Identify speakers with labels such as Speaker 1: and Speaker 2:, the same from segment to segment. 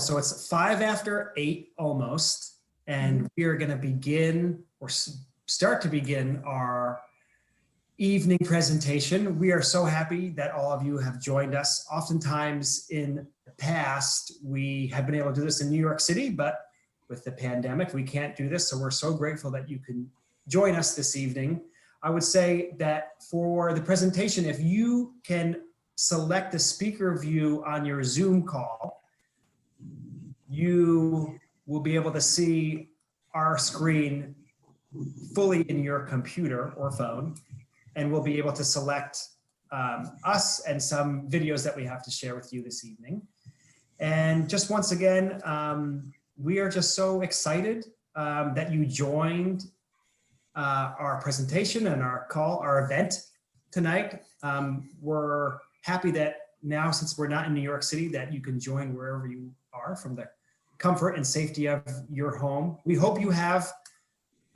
Speaker 1: So it's 8:05 almost, and we are going to begin or start to begin our evening presentation. We are so happy that all of you have joined us. Oftentimes in the past, we have been able to do this in New York City, but with the pandemic, we can't do this. So we're so grateful that you can join us this evening. I would say that for the presentation, if you can select the speaker view on your Zoom call, you will be able to see our screen fully in your computer or phone, and we'll be able to select us and some videos that we have to share with you this evening. And just once again, we are just so excited that you joined our presentation and our call, our event tonight. We're happy that now, since we're not in New York City, that you can join wherever you are from the comfort and safety of your home. We hope you have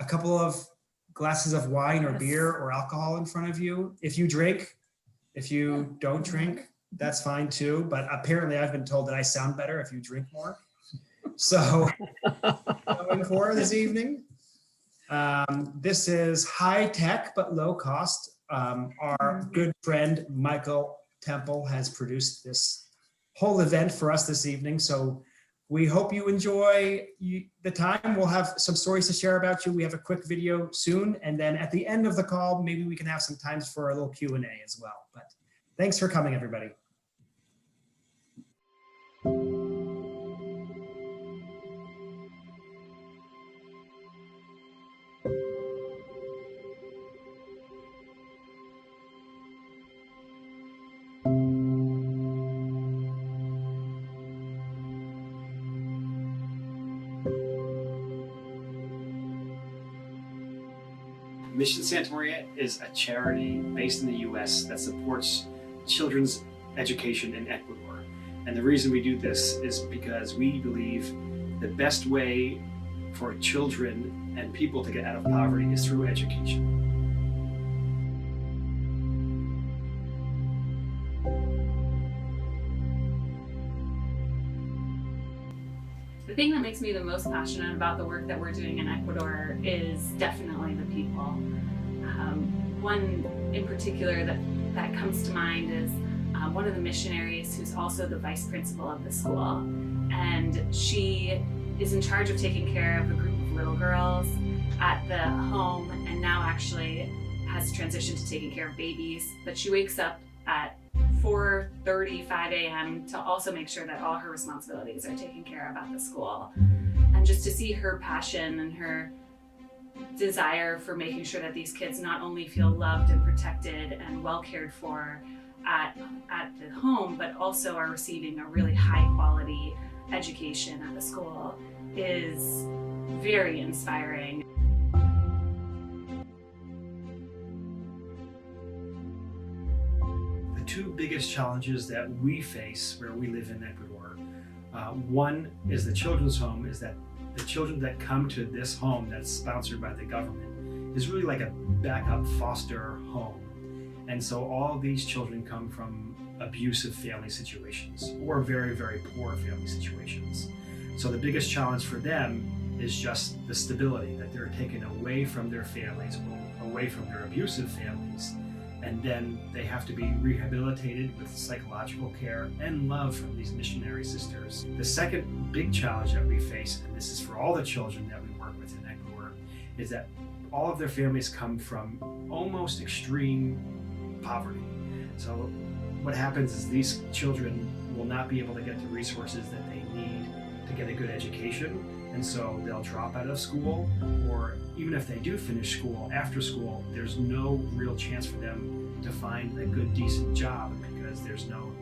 Speaker 1: a couple of glasses of wine or beer or alcohol in front of you. If you drink, if you don't drink, that's fine too. But apparently I've been told that I sound better if you drink more. So going for this evening, this is high tech but low cost. Our good friend Michael Temple has produced this whole event for us this evening. So we hope you enjoy the time. We'll have some stories to share about you. We have a quick video soon. And then at the end of the call, maybe we can have some times for a little Q&A as well. But thanks for coming, everybody.
Speaker 2: Mission Santa Maria is a charity based in the US that supports children's education in Ecuador. And the reason we do this is because we believe the best way for children and people to get out of poverty is through education.
Speaker 3: The thing that makes me the most passionate about the work that we're doing in Ecuador is definitely the people. One in particular that comes to mind is one of the missionaries who's also the vice principal of the school. And she is in charge of taking care of a group of little girls at the home, and now actually has transitioned to taking care of babies. But she wakes up at 4:35 a.m. to also make sure that all her responsibilities are taken care of at the school. And just to see her passion and her desire for making sure that these kids not only feel loved and protected and well cared for at the home, but also are receiving a really high quality education at the school is very inspiring.
Speaker 2: The two biggest challenges that we face where we live in Ecuador, one is the children's home, is that the children that come to this home that's sponsored by the government is really like a backup foster home. And so all these children come from abusive family situations or very, very poor family situations. So the biggest challenge for them is just the stability, that they're taken away from their families, away from their abusive families, and then they have to be rehabilitated with psychological care and love from these missionary sisters. The second big challenge that we face, and this is for all the children that we work with in Ecuador, is that all of their families come from almost extreme poverty. So what happens is these children will not be able to get the resources that they need to get a good education, and so they'll drop out of school, or even if they do finish school, after school, there's no real chance for them to find a good, decent job because there's no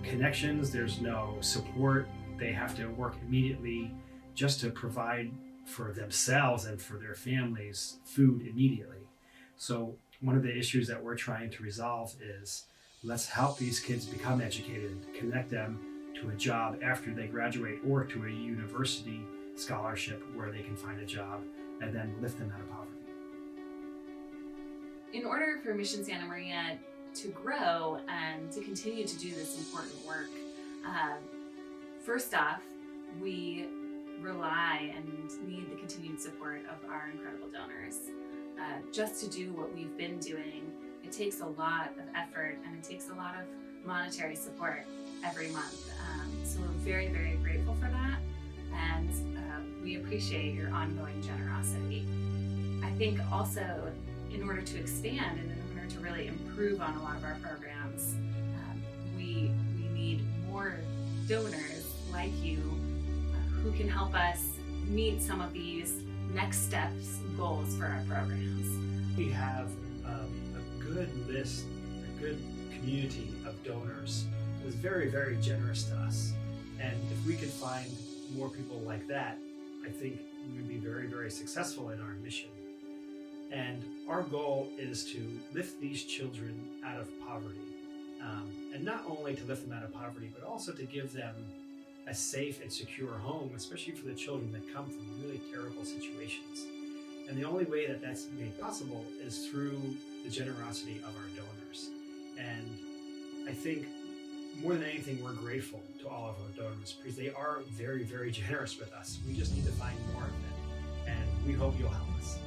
Speaker 2: connections, there's no support. They have to work immediately just to provide for themselves and for their families food immediately. So one of the issues that we're trying to resolve is let's help these kids become educated, connect them to a job after they graduate or to a university scholarship where they can find a job, and then lift them out of poverty.
Speaker 3: In order for Mission Santa Maria to grow and to continue to do this important work, first off, we rely and need the continued support of our incredible donors. Just to do what we've been doing, it takes a lot of effort and it takes a lot of monetary support every month. So we're very, very grateful for that, and we appreciate your ongoing generosity. I think also, in order to expand and in order to really improve on a lot of our programs, we need more donors like you who can help us meet some of these next steps goals for our programs.
Speaker 2: We have a good list, a good community of donors who is very, very generous to us. And if we could find more people like that, I think we would be very, very successful in our mission. And our goal is to lift these children out of poverty. And not only to lift them out of poverty, but also to give them a safe and secure home, especially for the children that come from really terrible situations. And the only way that that's made possible is through the generosity of our donors. And I think more than anything, we're grateful to all of our donors because they are very, very generous with us. We just need to find more of them. And we hope you'll help us.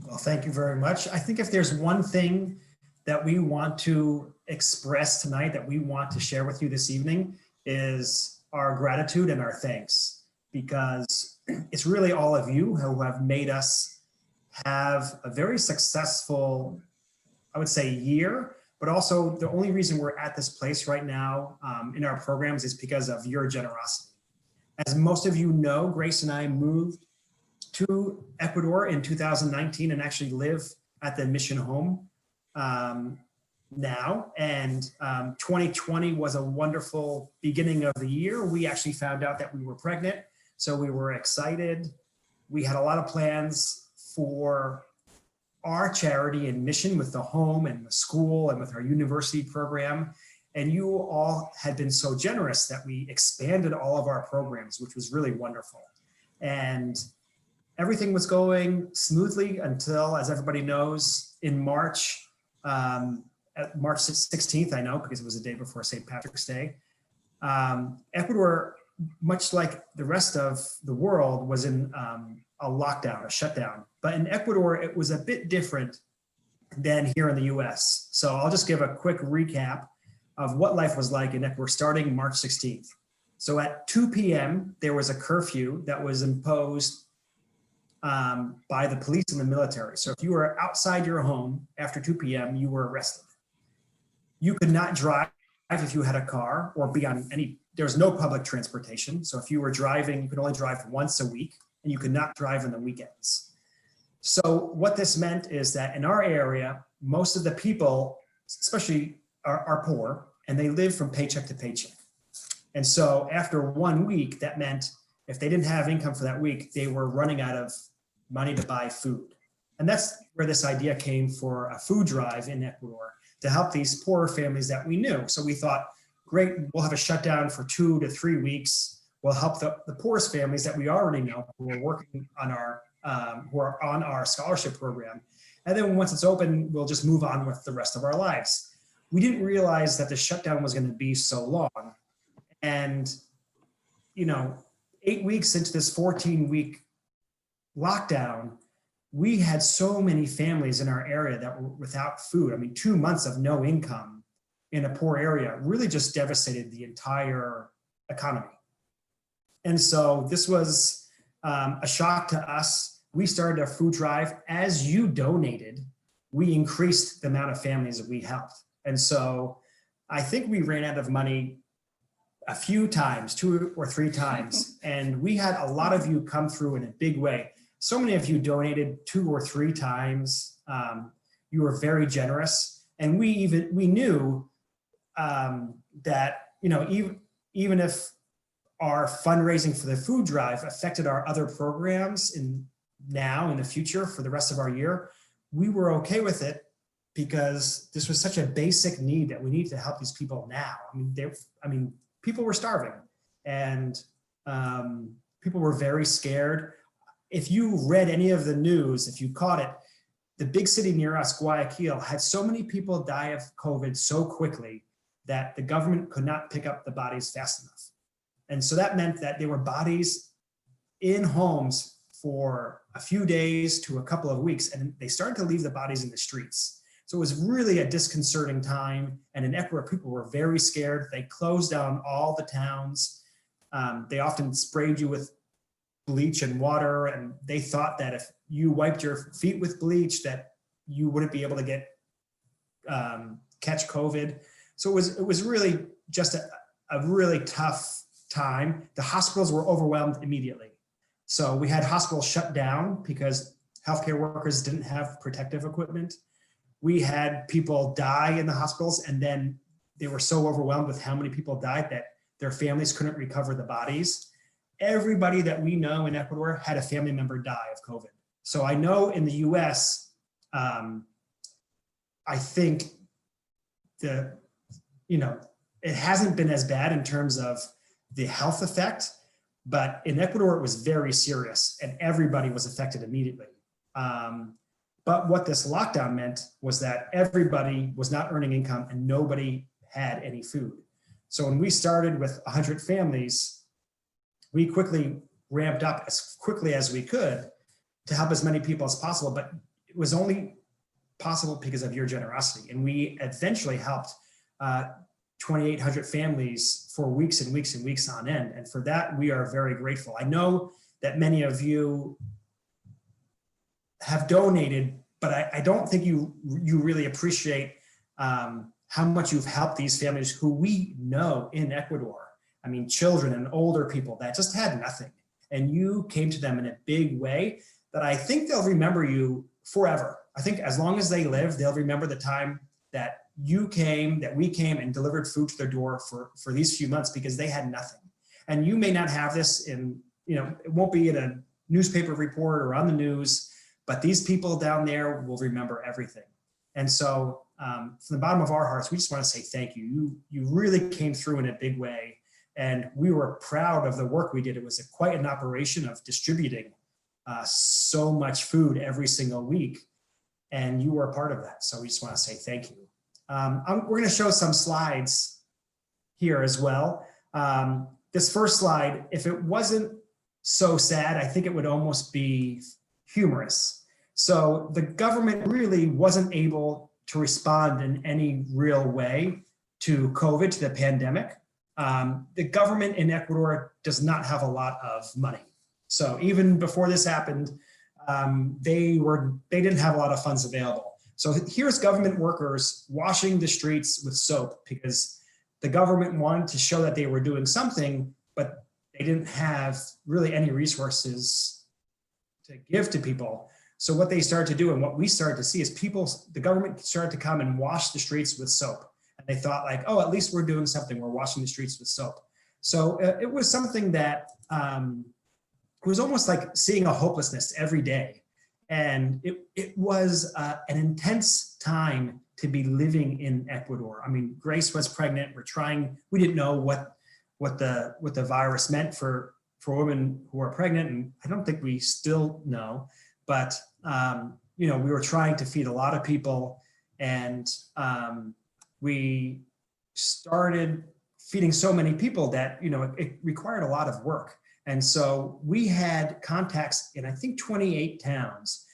Speaker 1: Well, thank you very much. I think if there's one thing that we want to express tonight, that we want to share with you this evening, is our gratitude and our thanks, because it's really all of you who have made us have a very successful, I would say, year, but also the only reason we're at this place right now in our programs is because of your generosity. As most of you know, Grace and I moved to Ecuador in 2019 and actually live at the mission home now. And 2020 was a wonderful beginning of the year. We actually found out that we were pregnant, so we were excited. We had a lot of plans for our charity and mission with the home and the school and with our university program. And you all had been so generous that we expanded all of our programs, which was really wonderful. And everything was going smoothly until, as everybody knows, in March, at March 16th, I know, because it was the day before St. Patrick's Day, Ecuador, much like the rest of the world, was in a lockdown, a shutdown. But in Ecuador, it was a bit different than here in the US. So I'll just give a quick recap of what life was like in Ecuador starting March 16th. So at 2 p.m., there was a curfew that was imposed by the police and the military. So if you were outside your home after 2 p.m., you were arrested. You could not drive if you had a car or be on any, there's no public transportation. So if you were driving, you could only drive once a week and you could not drive on the weekends. So what this meant is that in our area, most of the people, especially are poor, and they live from paycheck to paycheck. And so after 1 week, that meant if they didn't have income for that week, they were running out of money to buy food. And that's where this idea came for a food drive in Ecuador to help these poorer families that we knew. So we thought, great, we'll have a shutdown for 2 to 3 weeks. We'll help the poorest families that we already know who are working on who are on our scholarship program. And then once it's open, we'll just move on with the rest of our lives. We didn't realize that the shutdown was going to be so long. And, 8 weeks into this 14-week lockdown, we had so many families in our area that were without food. I mean, 2 months of no income in a poor area really just devastated the entire economy. And so this was a shock to us. We started a food drive. As you donated, we increased the amount of families that we helped. And so I think we ran out of money a few times, 2 or 3 times. And we had a lot of you come through in a big way. So many of you donated 2 or 3 times. You were very generous. And we knew that, even if our fundraising for the food drive affected our other programs in the future for the rest of our year, we were okay with it because this was such a basic need that we need to help these people now. people were starving, and people were very scared. If you read any of the news, if you caught it, the big city near us, Guayaquil, had so many people die of COVID so quickly that the government could not pick up the bodies fast enough. And so that meant that there were bodies in homes for a few days to a couple of weeks, and they started to leave the bodies in the streets. So it was really a disconcerting time. And in Ecuador, people were very scared. They closed down all the towns. They often sprayed you with bleach and water, and they thought that if you wiped your feet with bleach, that you wouldn't be able to get catch COVID. So it was really just a really tough time. The hospitals were overwhelmed immediately. So we had hospitals shut down because healthcare workers didn't have protective equipment. We had people die in the hospitals, and then they were so overwhelmed with how many people died that their families couldn't recover the bodies. Everybody that we know in Ecuador had a family member die of COVID. So I know in the US, I think it hasn't been as bad in terms of the health effect, but in Ecuador, it was very serious and everybody was affected immediately. But what this lockdown meant was that everybody was not earning income and nobody had any food. So when we started with 100 families, we quickly ramped up as quickly as we could to help as many people as possible, but it was only possible because of your generosity. And we eventually helped 2,800 families for weeks and weeks and weeks on end. And for that, we are very grateful. I know that many of you have donated, but I don't think you really appreciate how much you've helped these families who we know in Ecuador. I mean, children and older people that just had nothing. And you came to them in a big way that I think they'll remember you forever. I think as long as they live, they'll remember the time that you came, that we came and delivered food to their door for these few months because they had nothing. And you may not have this in, it won't be in a newspaper report or on the news, but these people down there will remember everything. And so from the bottom of our hearts, we just want to say thank you. You really came through in a big way. And we were proud of the work we did. It was quite an operation of distributing so much food every single week. And you were a part of that. So we just want to say thank you. We're going to show some slides here as well. This first slide, if it wasn't so sad, I think it would almost be humorous. So the government really wasn't able to respond in any real way to COVID, to the pandemic. The government in Ecuador does not have a lot of money. So even before this happened, they didn't have a lot of funds available. So here's government workers washing the streets with soap because the government wanted to show that they were doing something, but they didn't have really any resources to give to people. So what they started to do and what we started to see is the government started to come and wash the streets with soap. And they thought like, oh, at least we're doing something. We're washing the streets with soap. So it was something that it was almost like seeing a hopelessness every day. And it was an intense time to be living in Ecuador. I mean, Grace was pregnant. We didn't know what the virus meant for women who are pregnant. And I don't think we still know, but we were trying to feed a lot of people, and we started feeding so many people that, it required a lot of work. And so we had contacts in, I think, 28 towns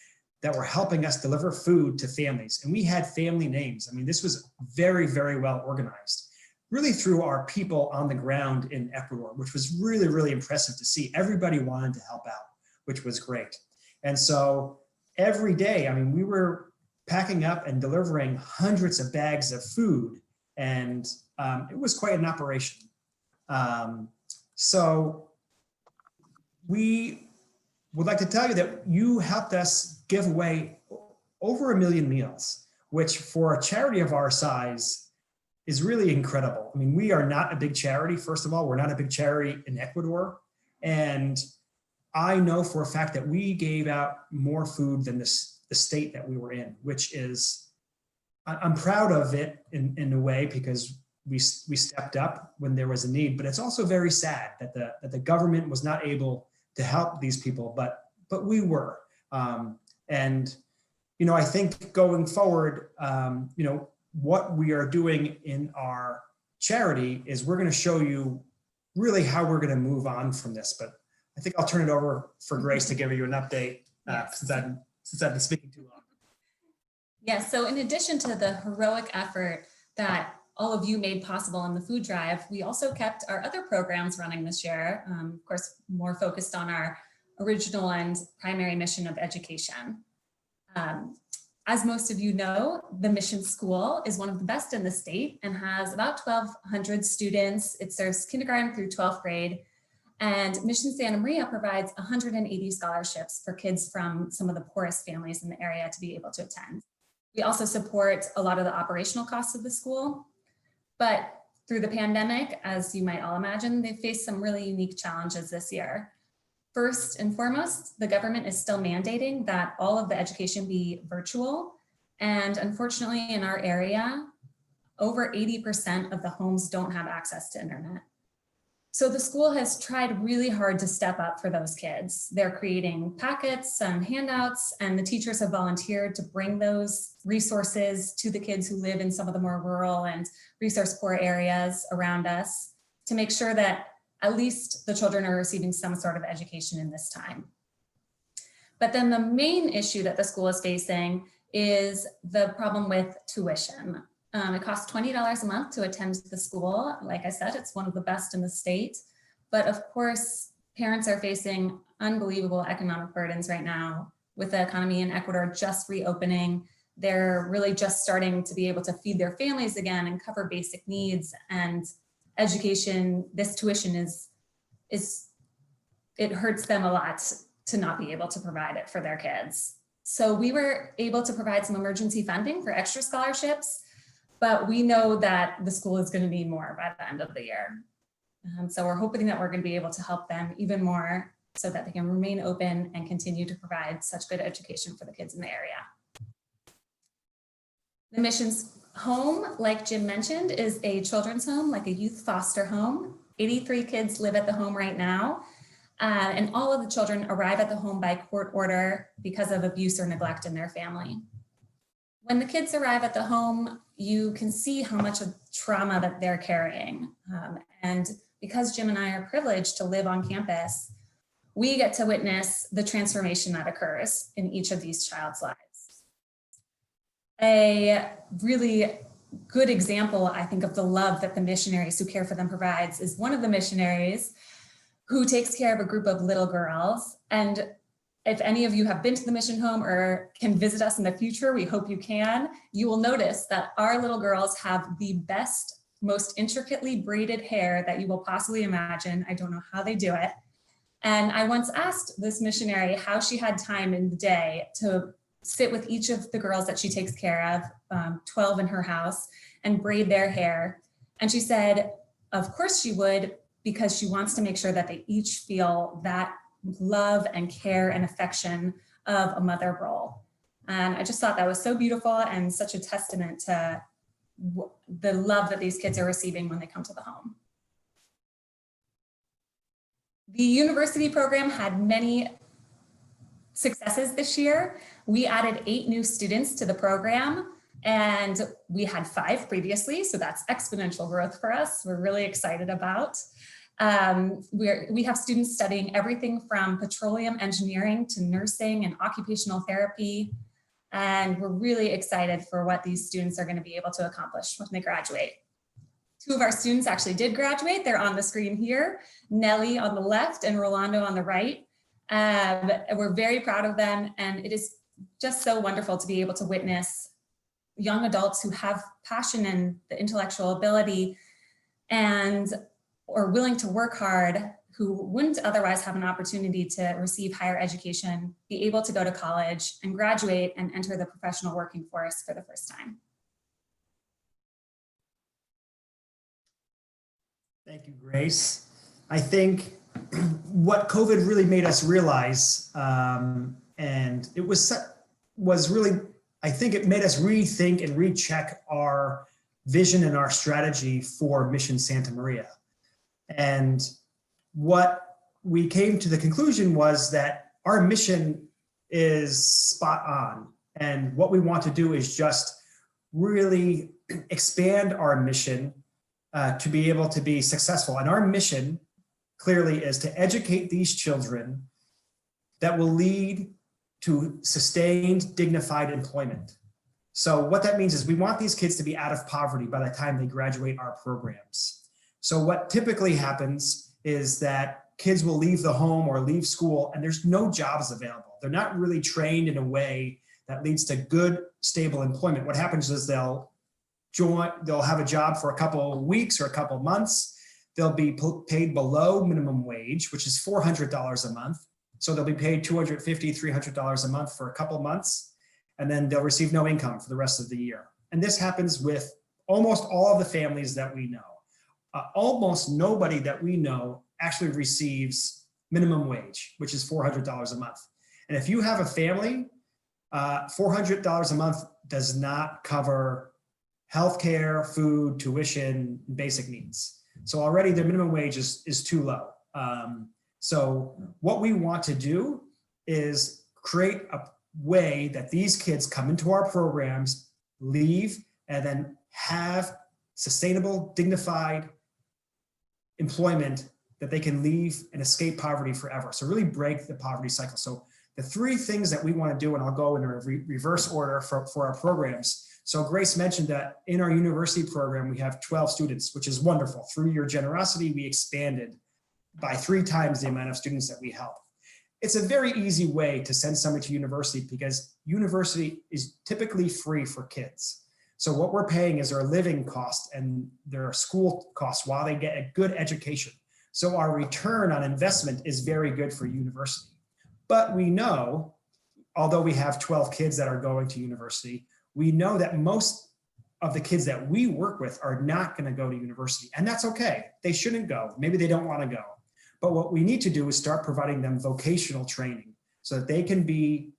Speaker 1: that were helping us deliver food to families. And we had family names. I mean, this was very, very well organized, really through our people on the ground in Ecuador, which was really, really impressive to see. Everybody wanted to help out, which was great. And so every day, I mean, we were packing up and delivering hundreds of bags of food, and it was quite an operation. So we would like to tell you that you helped us give away over 1 million meals, which for a charity of our size is really incredible. I mean, we are not a big charity. First of all, we're not a big charity in Ecuador. And I know for a fact that we gave out more food than the state that we were in, which is, I'm proud of it in a way, because we stepped up when there was a need, but it's also very sad that the government was not able to help these people, but we were. And, you know, I think going forward, you know, what we are doing in our charity is we're going to show you really how we're going to move on from this. But I think I'll turn it over for Grace to give you an update since I've been speaking too long.
Speaker 4: Yes, so in addition to the heroic effort that all of you made possible in the food drive, we also kept our other programs running this year, of course, more focused on our original and primary mission of education. As most of you know, the Mission School is one of the best in the state and has about 1,200 students. It serves kindergarten through 12th grade. And Mission Santa Maria provides 180 scholarships for kids from some of the poorest families in the area to be able to attend. We also support a lot of the operational costs of the school. But through the pandemic, as you might all imagine, they've faced some really unique challenges this year. First and foremost, the government is still mandating that all of the education be virtual. And unfortunately, in our area, over 80% of the homes don't have access to internet. So the school has tried really hard to step up for those kids. They're creating packets and handouts, and the teachers have volunteered to bring those resources to the kids who live in some of the more rural and resource poor areas around us to make sure that at least the children are receiving some sort of education in this time. But then the main issue that the school is facing is the problem with tuition. It costs $20 a month to attend the school. Like I said, it's one of the best in the state. But of course, parents are facing unbelievable economic burdens right now with the economy in Ecuador just reopening. They're really just starting to be able to feed their families again and cover basic needs. And education, this tuition it hurts them a lot to not be able to provide it for their kids. So we were able to provide some emergency funding for extra scholarships, but we know that the school is going to need more by the end of the year. So we're hoping that we're going to be able to help them even more so that they can remain open and continue to provide such good education for the kids in the area. The mission's home, like Jim mentioned, is a children's home, like a youth foster home. 83 kids live at the home right now, and all of the children arrive at the home by court order because of abuse or neglect in their family. When the kids arrive at the home, you can see how much of trauma that they're carrying. And because Jim and I are privileged to live on campus, we get to witness the transformation that occurs in each of these child's lives. A really good example, I think, of the love that the missionaries who care for them provides is one of the missionaries who takes care of a group of little girls. And if any of you have been to the mission home or can visit us in the future, we hope you can, you will notice that our little girls have the best, most intricately braided hair that you will possibly imagine. I don't know how they do it. And I once asked this missionary how she had time in the day to sit with each of the girls that she takes care of, 12 in her house, and braid their hair. And she said, of course she would, because she wants to make sure that they each feel that love and care and affection of a mother role. And I just thought that was so beautiful and such a testament to the love that these kids are receiving when they come to the home. The university program had many successes this year. We added 8 new students to the program, and we had 5 previously, so that's exponential growth for us. We're really excited about. We have students studying everything from petroleum engineering to nursing and occupational therapy, and we're really excited for what these students are going to be able to accomplish when they graduate. 2 of our students actually did graduate. They're on the screen here, Nellie on the left and Rolando on the right. We're very proud of them, and it is just so wonderful to be able to witness young adults who have passion and the intellectual ability and are willing to work hard, who wouldn't otherwise have an opportunity to receive higher education, be able to go to college and graduate and enter the professional working force for the first time.
Speaker 1: Thank you, Grace. I think what COVID really made us realize, and it was really, I think it made us rethink and recheck our vision and our strategy for Mission Santa Maria. And what we came to the conclusion was that our mission is spot on. And what we want to do is just really expand our mission to be able to be successful. And our mission clearly is to educate these children that will lead to sustained, dignified employment. So what that means is we want these kids to be out of poverty by the time they graduate our programs. So what typically happens is that kids will leave the home or leave school and there's no jobs available. They're not really trained in a way that leads to good, stable employment. What happens is they'll have a job for a couple of weeks or a couple of months. They'll be paid below minimum wage, which is $400 a month. So they'll be paid $250, $300 a month for a couple of months, and then they'll receive no income for the rest of the year. And this happens with almost all of the families that we know. Almost nobody that we know actually receives minimum wage, which is $400 a month. And if you have a family, $400 a month does not cover healthcare, food, tuition, basic needs. So already the minimum wage is too low. So what we want to do is create a way that these kids come into our programs, leave, and then have sustainable, dignified employment that they can leave and escape poverty forever. So really break the poverty cycle. So the three things that we want to do, and I'll go in a reverse order for our programs. So Grace mentioned that in our university program, we have 12 students, which is wonderful. Through your generosity, we expanded by 3 times the amount of students that we help. It's a very easy way to send somebody to university because university is typically free for kids. So what we're paying is their living cost and their school costs while they get a good education. So our return on investment is very good for university. But we know, although we have 12 kids that are going to university, we know that most of the kids that we work with are not going to go to university. And that's okay. They shouldn't go. Maybe they don't want to go. But what we need to do is start providing them vocational training so that they can be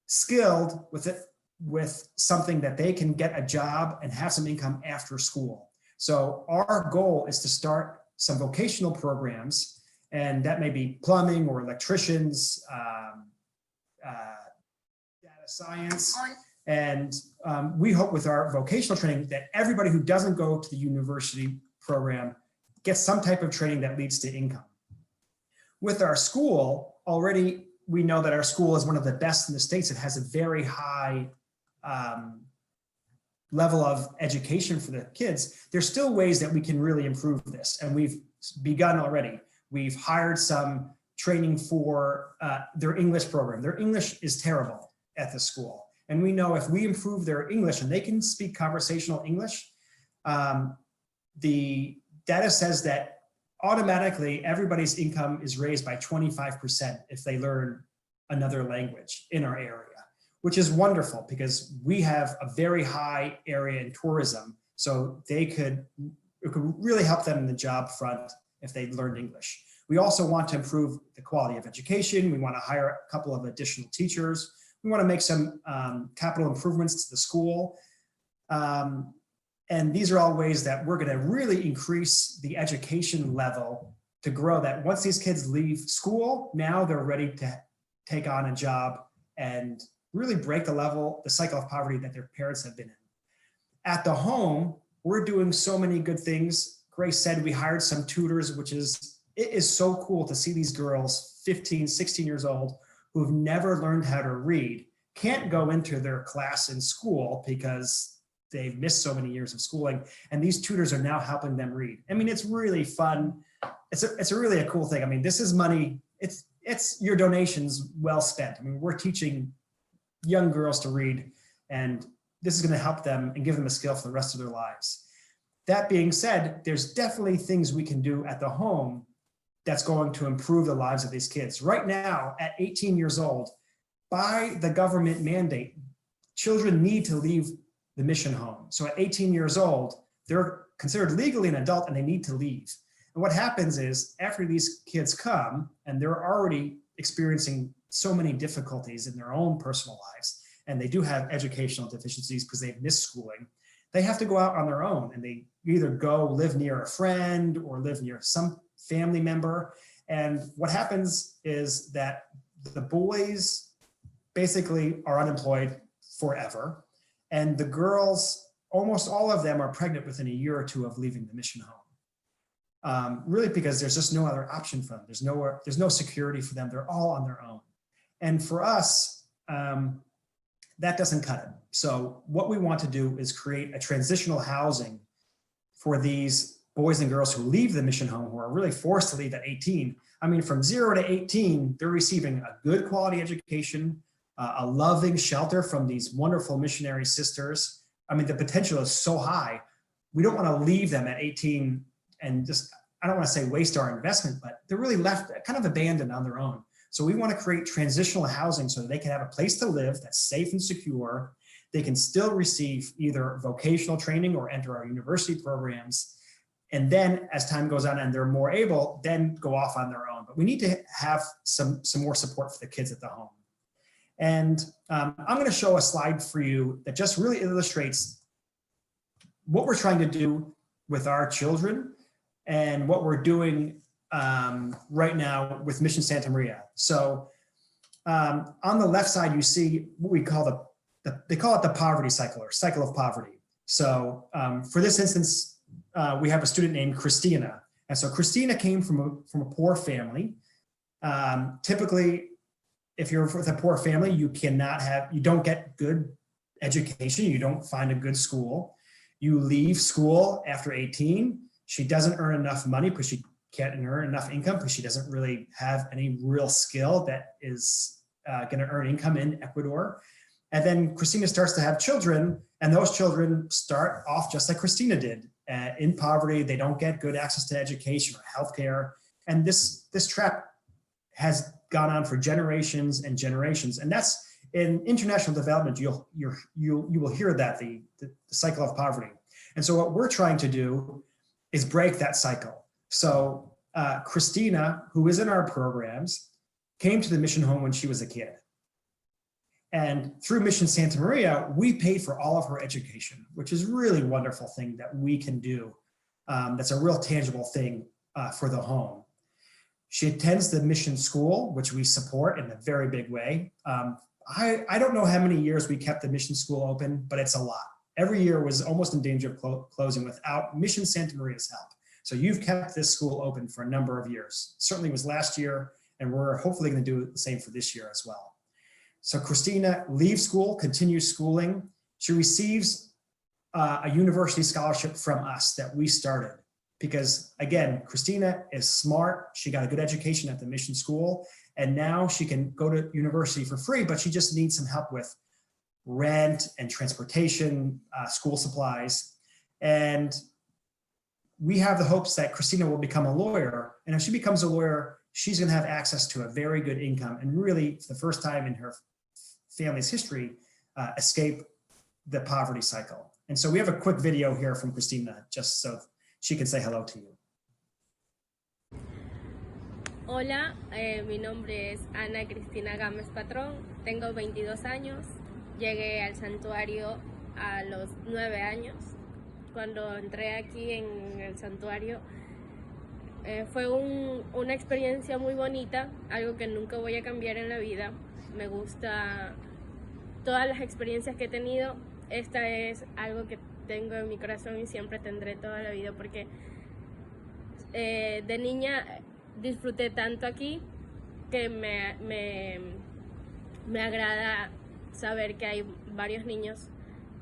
Speaker 1: skilled with something that they can get a job and have some income after school. So our goal is to start some vocational programs, and that may be plumbing or electricians, data science. And we hope with our vocational training that everybody who doesn't go to the university program gets some type of training that leads to income. With our school, already we know that our school is one of the best in the States. It has a very high level of education for the kids. There's still ways that we can really improve this, and we've begun already. We've hired some training for their English program. Their English is terrible at the school. And we know if we improve their English and they can speak conversational English, the data says that automatically everybody's income is raised by 25% if they learn another language in our area, which is wonderful because we have a very high area in tourism. So it could really help them in the job front if they learned English. We also want to improve the quality of education. We want to hire a couple of additional teachers. We want to make some capital improvements to the school. And these are all ways that we're going to really increase the education level to grow that once these kids leave school, now they're ready to take on a job and really break the cycle of poverty that their parents have been in. At the home, we're doing so many good things. Grace said we hired some tutors, it is so cool to see these girls, 15, 16 years old, who've never learned how to read, can't go into their class in school because they've missed so many years of schooling. And these tutors are now helping them read. I mean, it's really fun. It's really a cool thing. I mean, this is money. It's your donations well spent. I mean, we're teaching young girls to read, and this is going to help them and give them a skill for the rest of their lives. That being said, there's definitely things we can do at the home that's going to improve the lives of these kids. Right now, at 18 years old, by the government mandate, children need to leave the mission home. So at 18 years old, they're considered legally an adult and they need to leave. And what happens is after these kids come and they're already experiencing so many difficulties in their own personal lives, and they do have educational deficiencies because they've missed schooling, they have to go out on their own, and they either go live near a friend or live near some family member. And what happens is that the boys basically are unemployed forever. And the girls, almost all of them are pregnant within a year or two of leaving the mission home. Really because there's just no other option for them. There's no security for them. They're all on their own. And for us, that doesn't cut it. So what we want to do is create a transitional housing for these boys and girls who leave the mission home, who are really forced to leave at 18. I mean, from 0 to 18, they're receiving a good quality education, a loving shelter from these wonderful missionary sisters. I mean, the potential is so high. We don't want to leave them at 18 and just, I don't want to say waste our investment, but they're really left kind of abandoned on their own. So we want to create transitional housing so that they can have a place to live that's safe and secure. They can still receive either vocational training or enter our university programs. And then as time goes on and they're more able, then go off on their own. But we need to have some more support for the kids at the home. And I'm going to show a slide for you that just really illustrates what we're trying to do with our children and what we're doing right now with Mission Santa Maria. So on the left side, you see what we call they call it the poverty cycle, or cycle of poverty. So for this instance, we have a student named Christina. And so Christina came from a poor family. Typically, if you're with a poor family, you don't get good education. You don't find a good school. You leave school after 18. She doesn't earn enough money because she can't earn enough income because she doesn't really have any real skill that is going to earn income in Ecuador. And then Christina starts to have children, and those children start off just like Christina did, in poverty. They don't get good access to education or healthcare. And this trap has gone on for generations and generations. And that's in international development, you will hear that, the cycle of poverty. And so what we're trying to do is break that cycle. So Christina, who is in our programs, came to the mission home when she was a kid. And through Mission Santa Maria, we paid for all of her education, which is really a wonderful thing that we can do. That's a real tangible thing for the home. She attends the mission school, which we support in a very big way. I don't know how many years we kept the mission school open, but it's a lot. Every year was almost in danger of closing without Mission Santa Maria's help. So you've kept this school open for a number of years. Certainly was last year, and we're hopefully going to do the same for this year as well. So Christina leaves school, continues schooling. She receives a university scholarship from us that we started. Because again, Christina is smart. She got a good education at the mission school, and now she can go to university for free, but she just needs some help with rent and transportation, school supplies. And we have the hopes that Christina will become a lawyer. And if she becomes a lawyer, she's going to have access to a very good income and really, for the first time in her family's history, escape the poverty cycle. And so we have a quick video here from Christina, just so she can say hello to you.
Speaker 5: Hola, mi nombre es Ana Cristina Gámez Patrón, tengo 22 años, llegué al santuario a los 9 años. Cuando entré aquí en el santuario fue una experiencia muy bonita, algo que nunca voy a cambiar en la vida. Me gusta todas las experiencias que he tenido. Esta es algo que tengo en mi corazón y siempre tendré toda la vida porque de niña disfruté tanto aquí que me agrada saber que hay varios niños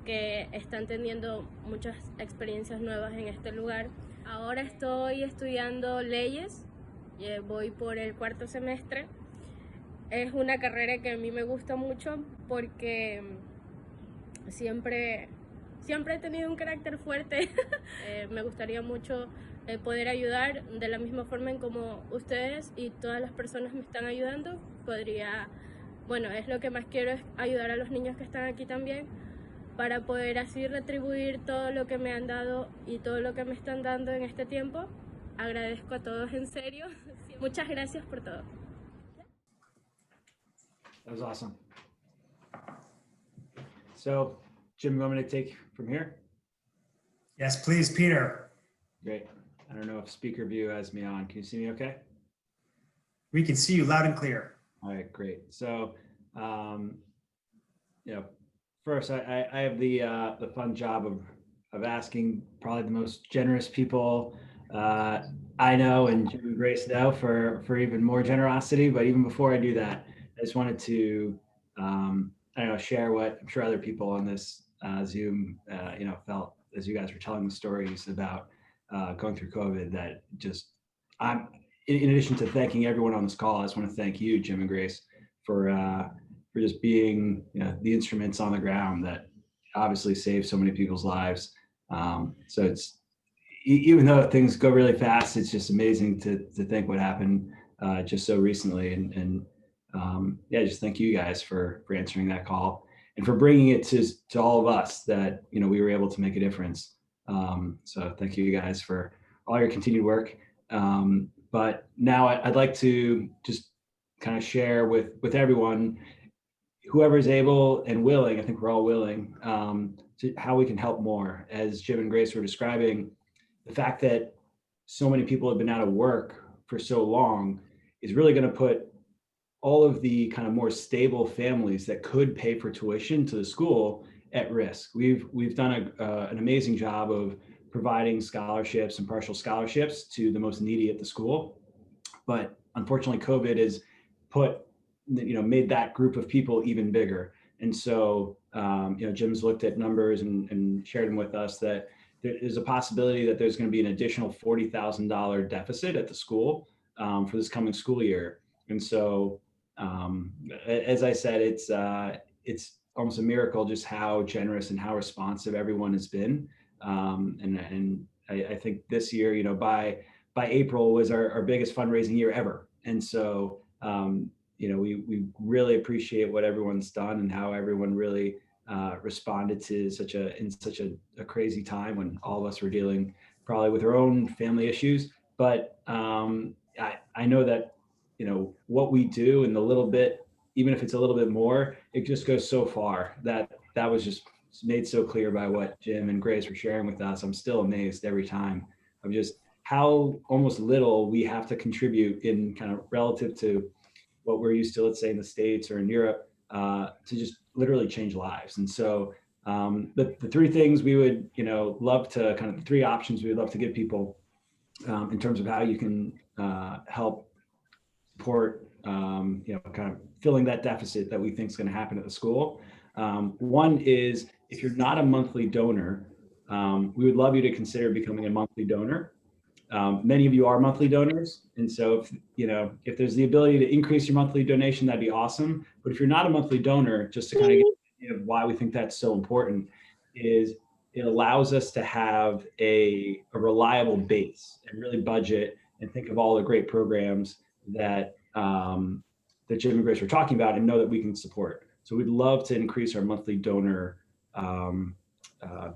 Speaker 5: que están teniendo muchas experiencias nuevas en este lugar. Ahora estoy estudiando leyes, voy por el 4º semestre. Es una carrera que a mí me gusta mucho porque siempre he tenido un carácter fuerte. Me gustaría mucho poder ayudar de la misma forma en como ustedes y todas las personas me están ayudando. Es lo que más quiero, es ayudar a los niños que están aquí también, para poder así retribuir todo lo que me han dado y todo lo que me están dando en este tiempo. Agradezco a todos en serio. Muchas gracias por todo.
Speaker 2: That was awesome. So, Jim, you want me to take from here?
Speaker 1: Yes, please, Peter.
Speaker 6: Great. I don't know if speaker view has me on. Can you see me okay?
Speaker 1: We can see you loud and clear.
Speaker 6: All right, great. So, first I have the fun job of asking probably the most generous people I know and Jim and Grace know for even more generosity. But even before I do that, I just wanted to, share what I'm sure other people on this Zoom, felt as you guys were telling the stories about going through COVID. That just, in addition to thanking everyone on this call, I just want to thank you, Jim and Grace, for just being, the instruments on the ground that obviously saved so many people's lives. So it's, even though things go really fast, it's just amazing to think what happened just so recently. And just thank you guys for answering that call and for bringing it to all of us that, we were able to make a difference. So thank you guys for all your continued work. But now I'd like to just kind of share with everyone, whoever's able and willing, I think we're all willing, to how we can help more. As Jim and Grace were describing, the fact that so many people have been out of work for so long is really going to put all of the kind of more stable families that could pay for tuition to the school at risk. We've done an amazing job of providing scholarships and partial scholarships to the most needy at the school, but unfortunately COVID has made that group of people even bigger. And so Jim's looked at numbers and shared them with us that there is a possibility that there's going to be an additional $40,000 deficit at the school for this coming school year. And so, as I said, it's almost a miracle just how generous and how responsive everyone has been. And I think this year, by April was our biggest fundraising year ever. And so, we really appreciate what everyone's done and how everyone really responded to such a crazy time when all of us were dealing probably with our own family issues. But I know that, what we do and the little bit, even if it's a little bit more, it just goes so far. That was just made so clear by what Jim and Grace were sharing with us. I'm still amazed every time of just how almost little we have to contribute in kind of relative to what we're used to, let's say in the States or in Europe, to just literally change lives. And so the three things we would, love to kind of the three options we would love to give people in terms of how you can help support, kind of filling that deficit that we think is going to happen at the school. One is, if you're not a monthly donor, we would love you to consider becoming a monthly donor. Many of you are monthly donors. And so if there's the ability to increase your monthly donation, that'd be awesome. But if you're not a monthly donor, just to kind of get an idea of why we think that's so important, is it allows us to have a reliable base and really budget and think of all the great programs that that Jim and Grace were talking about and know that we can support. So we'd love to increase our monthly donor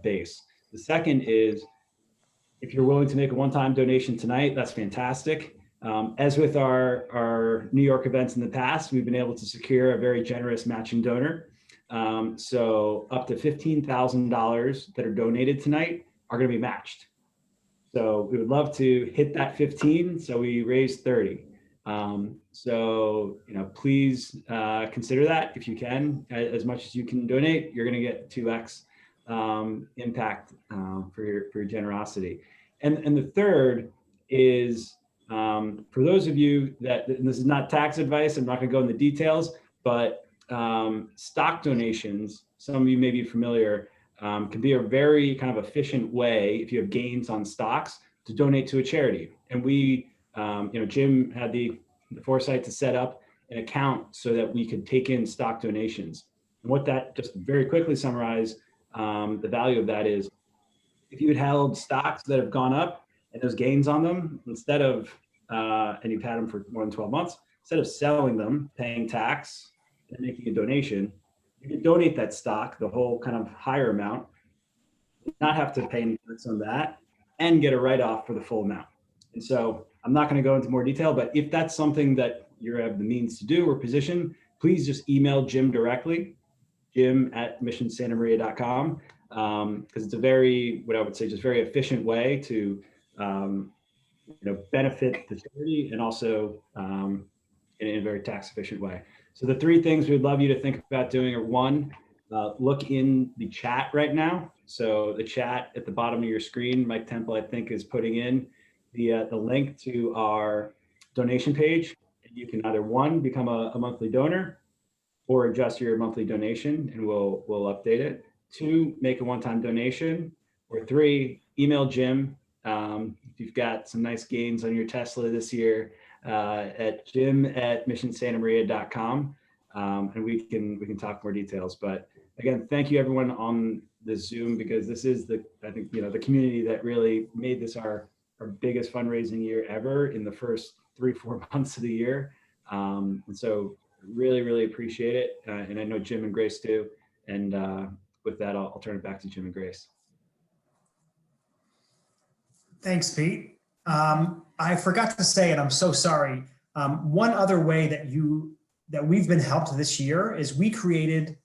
Speaker 6: base. The second is, if you're willing to make a one-time donation tonight, that's fantastic. As with our New York events in the past, we've been able to secure a very generous matching donor. So up to $15,000 that are donated tonight are going to be matched. So we would love to hit that 15. So we raised 30. So please consider that if you can. As much as you can donate, you're going to get 2x impact for your generosity. And the third is, for those of you that, and this is not tax advice, I'm not going to go into details, but stock donations, some of you may be familiar, can be a very kind of efficient way, if you have gains on stocks, to donate to a charity. And we, Jim had the foresight to set up an account so that we could take in stock donations. And what that, just very quickly summarize, the value of that is, if you had held stocks that have gone up and those gains on them, instead of, and you've had them for more than 12 months, instead of selling them, paying tax and making a donation, you can donate that stock, the whole kind of higher amount, not have to pay any tax on that, and get a write-off for the full amount. And so I'm not going to go into more detail, but if that's something that you have the means to do or position, please just email Jim directly, jim@missionSantaMaria.com. because it's a very, what I would say, just very efficient way to benefit the charity, and also in a very tax efficient way. So the three things we'd love you to think about doing are: one, look in the chat right now. So the chat at the bottom of your screen, Mike Temple, I think, is putting in the link to our donation page. And you can either, one, become a monthly donor, or adjust your monthly donation, and we'll update it. Two, make a one-time donation. Or three, email Jim. If you've got some nice gains on your Tesla this year, at jim@missionSantaMaria.com, and we can talk more details. But again, thank you everyone on the Zoom, because this is I think the community that really made this our biggest fundraising year ever in the first 3-4 months of the year. And so really appreciate it. And I know Jim and Grace do. And with that, I'll turn it back to Jim and Grace.
Speaker 1: Thanks, Pete. I forgot to say, and I'm so sorry, one other way that we've been helped this year is we created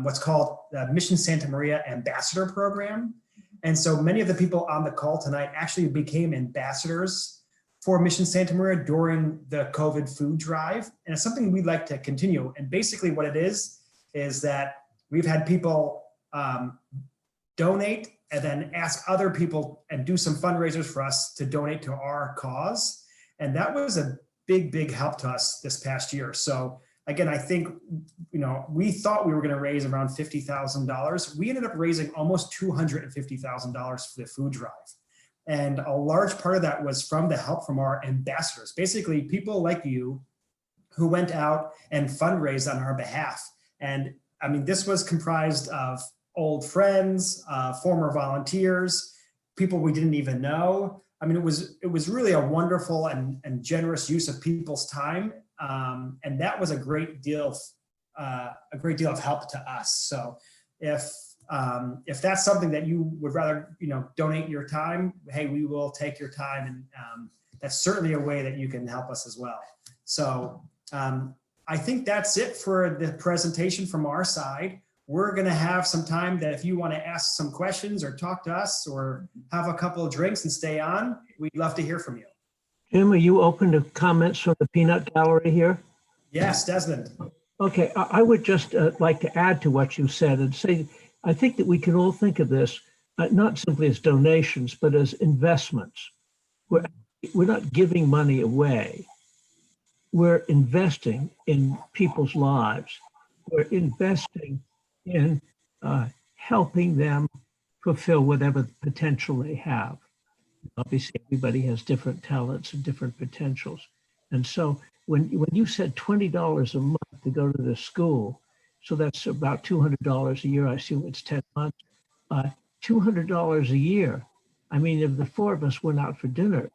Speaker 1: what's called the Mission Santa Maria Ambassador Program. And so many of the people on the call tonight actually became ambassadors for Mission Santa Maria during the COVID food drive. And it's something we'd like to continue. And basically what it is that we've had people donate and then ask other people and do some fundraisers for us to donate to our cause. And that was a big help to us this past year. So again, I think, we thought we were going to raise around $50,000. We ended up raising almost $250,000 for the food drive. And a large part of that was from the help from our ambassadors, basically people like you who went out and fundraised on our behalf. And I mean, this was comprised of old friends, former volunteers, people we didn't even know. I mean, it was really a wonderful and generous use of people's time. And that was a great deal of help to us. So if that's something that you would rather, donate your time, hey, we will take your time. And that's certainly a way that you can help us as well. So I think that's it for the presentation from our side. We're going to have some time that if you want to ask some questions or talk to us or have a couple of drinks and stay on, we'd love to hear from you.
Speaker 7: Jim, are you open to comments from the peanut gallery here?
Speaker 1: Yes, Desmond.
Speaker 7: Okay, I would just like to add to what you said and say, I think that we can all think of this not simply as donations, but as investments. We're not giving money away. We're investing in people's lives. We're investing in helping them fulfill whatever potential they have. Obviously, everybody has different talents and different potentials. And so when you said $20 a month to go to the school, so that's about $200 a year, I assume it's 10 months, $200 a year. I mean, if the four of us went out for dinner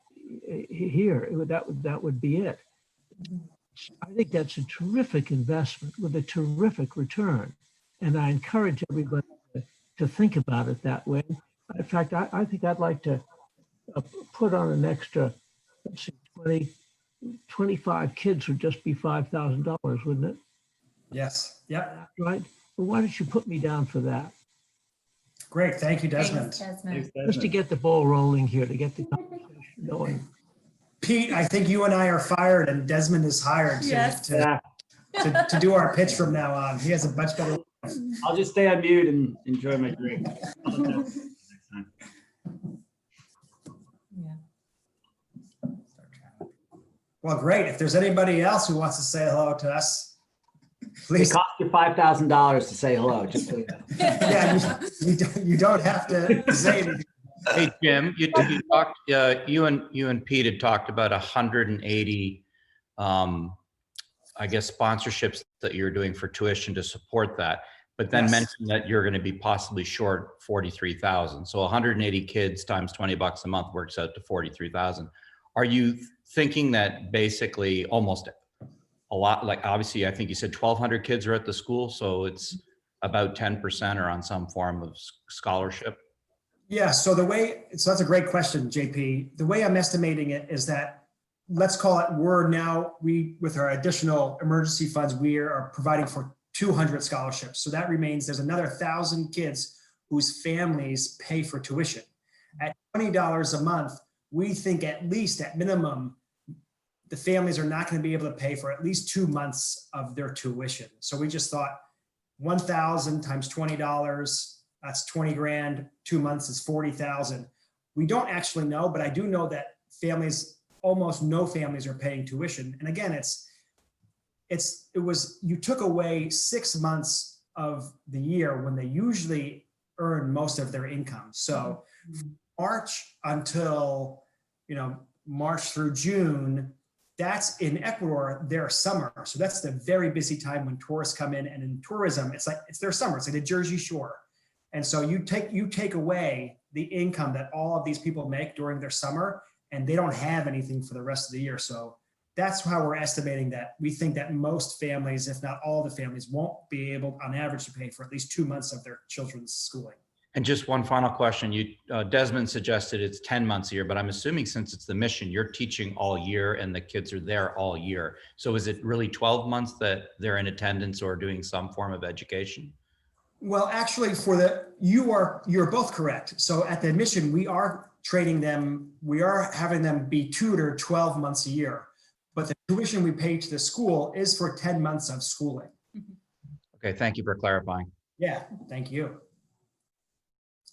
Speaker 7: here, that would be it. I think that's a terrific investment with a terrific return. And I encourage everybody to think about it that way. In fact, I think I'd like to put on an extra, let's see, 25 kids would just be $5,000, wouldn't it?
Speaker 1: Yes. Yep.
Speaker 7: Right? Well, why don't you put me down for that?
Speaker 1: Great. Thank you, Desmond.
Speaker 4: Thanks, Desmond.
Speaker 7: Just to get the ball rolling here, to get the conversation going.
Speaker 1: Pete, I think you and I are fired and Desmond is hired to do our pitch from now on. He has a much better.
Speaker 6: I'll just stay on mute and enjoy my drink. Next time.
Speaker 1: Well, great. If there's anybody else who wants to say hello to us, please.
Speaker 6: It costs you $5,000 to say hello. Just so you know.
Speaker 1: Yeah, you don't have to say anything.
Speaker 8: Hey, Jim, you talked, you and Pete had talked about 180, I guess, sponsorships that you're doing for tuition to support that, but then mentioned that you're going to be possibly short 43,000. So 180 kids times $20 a month works out to 43,000. Are you thinking that basically almost a lot, like obviously I think you said 1,200 kids are at the school, so it's about 10% are on some form of scholarship?
Speaker 1: Yeah, so that's a great question, JP. The way I'm estimating it is that, let's call it, with our additional emergency funds, we are providing for 200 scholarships. So that remains, there's another 1,000 kids whose families pay for tuition. At $20 a month, we think at least at minimum, the families are not going to be able to pay for at least 2 months of their tuition. So we just thought 1,000 times $20, that's 20 grand, 2 months is 40,000. We don't actually know, but I do know that families, almost no families are paying tuition. And again, you took away 6 months of the year when they usually earn most of their income. So March until, March through June, that's in Ecuador, their summer. So that's the very busy time when tourists come in, and in tourism, it's their summer. It's like the Jersey Shore. And so you take away the income that all of these people make during their summer, and they don't have anything for the rest of the year. So that's how we're estimating that. We think that most families, if not all the families, won't be able on average to pay for at least 2 months of their children's schooling.
Speaker 8: And just one final question. Desmond suggested it's 10 months a year, but I'm assuming since it's the mission, you're teaching all year and the kids are there all year. So is it really 12 months that they're in attendance or doing some form of education?
Speaker 1: Well, actually, you're both correct. So at the mission, we are training them. We are having them be tutored 12 months a year, but the tuition we pay to the school is for 10 months of schooling.
Speaker 8: Okay, thank you for clarifying.
Speaker 1: Yeah, thank you.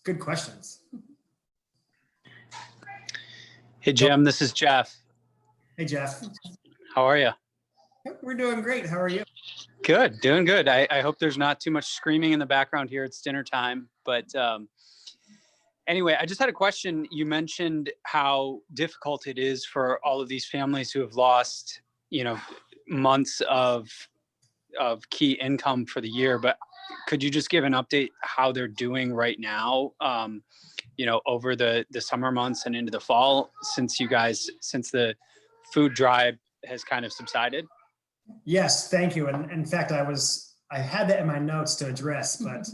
Speaker 1: Good questions.
Speaker 9: Hey, Jim, this is Jeff.
Speaker 1: Hey, Jeff.
Speaker 9: How are you?
Speaker 1: We're doing great. How are you?
Speaker 9: Good, doing good. I hope there's not too much screaming in the background here. It's dinner time. But anyway, I just had a question. You mentioned how difficult it is for all of these families who have lost, months of key income for the year. But could you just give an update how they're doing right now, over the summer months and into the fall, since the food drive has kind of subsided?
Speaker 1: Yes, thank you. And in fact, I had that in my notes to address, but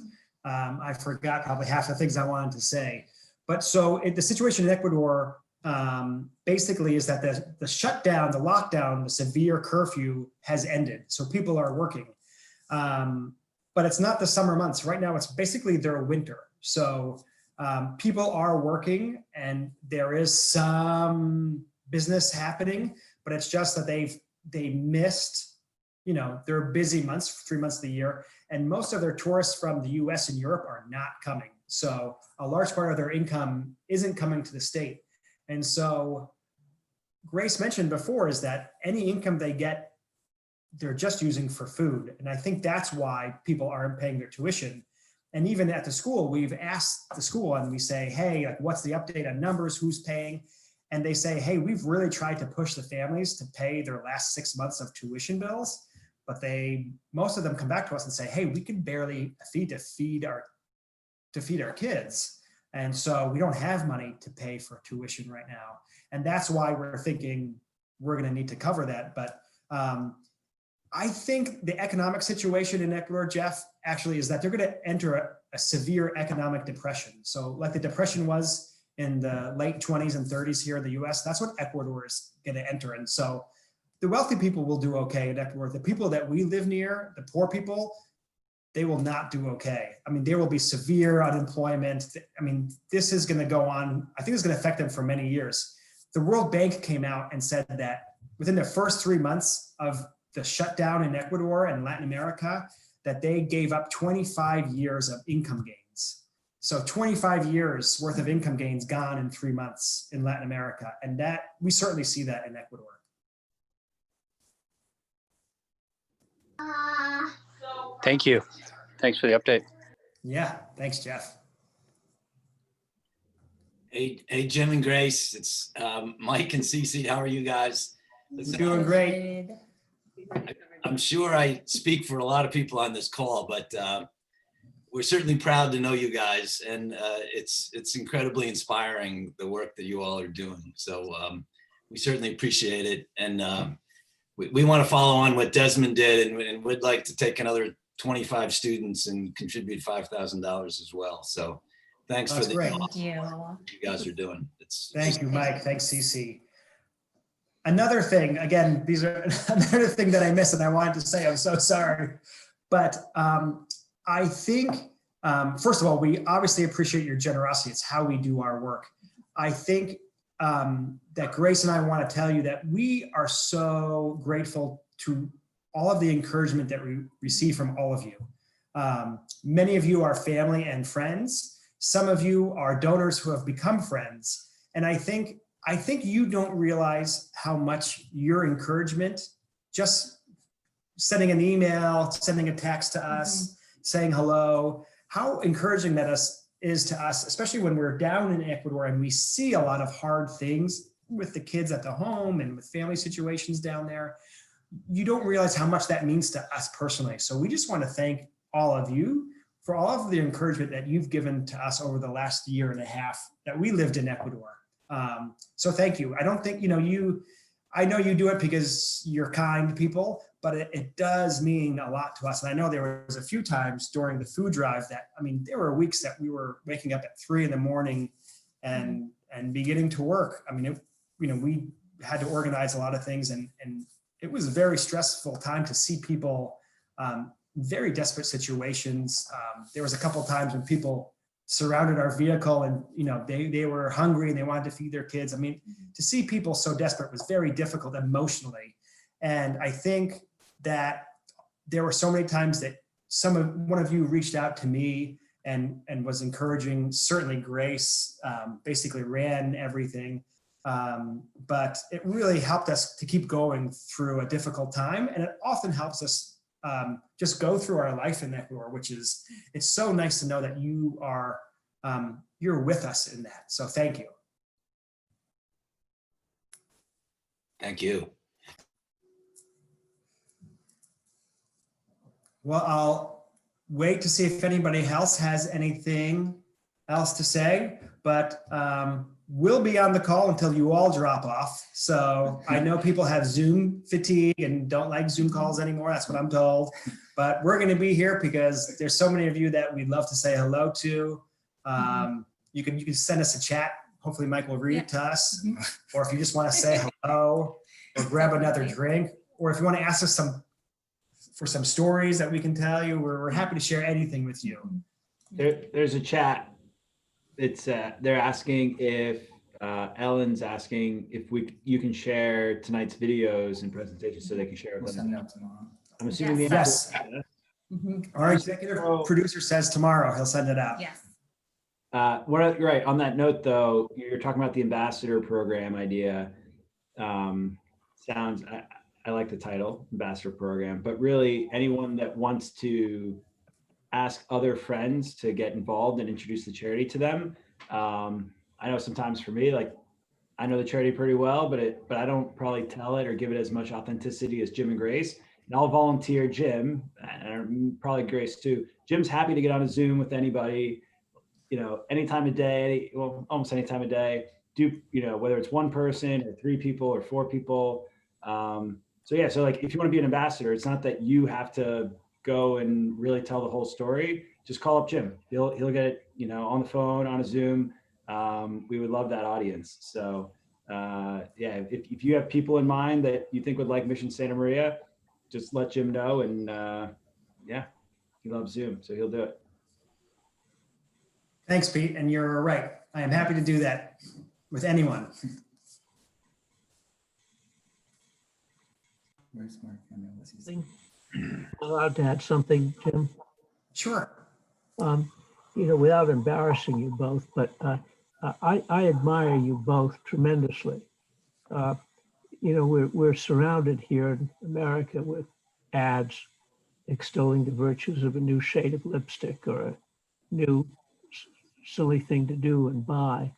Speaker 1: I forgot probably half the things I wanted to say. But so the situation in Ecuador basically is that the shutdown, the lockdown, the severe curfew has ended. So people are working. But it's not the summer months. Right now, it's basically their winter. So people are working and there is some business happening, but it's just that they missed, their busy months, 3 months of the year. And most of their tourists from the US and Europe are not coming. So a large part of their income isn't coming to the state. And so Grace mentioned before is that any income they get, they're just using for food. And I think that's why people aren't paying their tuition. And even at the school, we've asked the school and we say, hey, what's the update on numbers, who's paying? And they say, hey, we've really tried to push the families to pay their last 6 months of tuition bills, but most of them come back to us and say, hey, we can barely feed our kids. And so we don't have money to pay for tuition right now. And that's why we're thinking we're gonna need to cover that. But I think the economic situation in Ecuador, Jeff, actually is that they're going to enter a severe economic depression. So like the depression was in the late 20s and 30s here in the US, that's what Ecuador is going to enter. And so the wealthy people will do okay in Ecuador. The people that we live near, the poor people, they will not do okay. I mean, there will be severe unemployment. I mean, this is going to go on. I think it's going to affect them for many years. The World Bank came out and said that within the first 3 months of the shutdown in Ecuador and Latin America, that they gave up 25 years of income gains. So 25 years worth of income gains gone in 3 months in Latin America. And that we certainly see that in Ecuador.
Speaker 9: Thank you. Thanks for the update.
Speaker 1: Yeah, thanks, Jeff.
Speaker 10: Hey, Jim and Grace, it's Mike and Cece. How are you guys?
Speaker 1: We're doing great.
Speaker 10: I'm sure I speak for a lot of people on this call, but we're certainly proud to know you guys, and it's incredibly inspiring, the work that you all are doing. So we certainly appreciate it, and we want to follow on what Desmond did, and we'd like to take another 25 students and contribute $5,000 as well. So thanks for the
Speaker 4: Thank you.
Speaker 10: you guys are doing.
Speaker 1: Thank you, Mike. Thanks, Cece. Another thing, again, these are another thing that I missed and I wanted to say, I'm so sorry. But I think First of all, we obviously appreciate your generosity. It's how we do our work. I think that Grace and I want to tell you that we are so grateful to all of the encouragement that we receive from all of you. Many of you are family and friends. Some of you are donors who have become friends. And I think you don't realize how much your encouragement, just sending an email, sending a text to us, saying hello, how encouraging that is to us, especially when we're down in Ecuador and we see a lot of hard things with the kids at the home and with family situations down there. You don't realize how much that means to us personally. So we just want to thank all of you for all of the encouragement that you've given to us over the last year and a half that we lived in Ecuador. So thank you. I don't think, I know you do it because you're kind people, but it does mean a lot to us. And I know there was a few times during the food drive that, there were weeks that we were waking up at 3 a.m. and beginning to work. We had to organize a lot of things and it was a very stressful time to see people, very desperate situations. There was a couple of times when people surrounded our vehicle and they were hungry and they wanted to feed their kids. To see people so desperate was very difficult emotionally. And I think that there were so many times that one of you reached out to me and was encouraging. Certainly Grace basically ran everything. But it really helped us to keep going through a difficult time. And it often helps us just go through our life in Ecuador, it's so nice to know that you are, you're with us in that. So thank you.
Speaker 10: Thank you.
Speaker 1: Well, I'll wait to see if anybody else has anything else to say, but we'll be on the call until you all drop off. So I know people have Zoom fatigue and don't like Zoom calls anymore. That's what I'm told. But we're going to be here because there's so many of you that we'd love to say hello to. You can send us a chat. Hopefully Mike will read it to us. Or if you just want to say hello or grab another drink, or if you want to ask us for some stories that we can tell you, we're happy to share anything with you.
Speaker 6: There's a chat. It's they're asking if Ellen's asking if you can share tonight's videos and presentations so they can share with them. I'm assuming
Speaker 1: yes. Our executive producer says tomorrow he'll send it out.
Speaker 4: Yes.
Speaker 6: Right. On that note, though, you're talking about the ambassador program idea. I like the title, ambassador program, but really anyone that wants to ask other friends to get involved and introduce the charity to them. I know sometimes for me, I know the charity pretty well, but I don't probably tell it or give it as much authenticity as Jim and Grace. And I'll volunteer Jim, and probably Grace too. Jim's happy to get on a Zoom with anybody, any time of day, almost any time of day. Whether it's one person or 3 people or 4 people. So if you want to be an ambassador, it's not that you have to go and really tell the whole story. Just call up Jim. He'll get it, on the phone, on a Zoom. We would love that audience. So if you have people in mind that you think would like Mission Santa Maria, just let Jim know. And he loves Zoom, so he'll do it.
Speaker 1: Thanks, Pete. And you're right. I am happy to do that with anyone.
Speaker 11: Where's Mark?
Speaker 7: Allowed to add something, Jim?
Speaker 1: Sure.
Speaker 7: Without embarrassing you both, but I admire you both tremendously. We're surrounded here in America with ads extolling the virtues of a new shade of lipstick or a new silly thing to do and buy.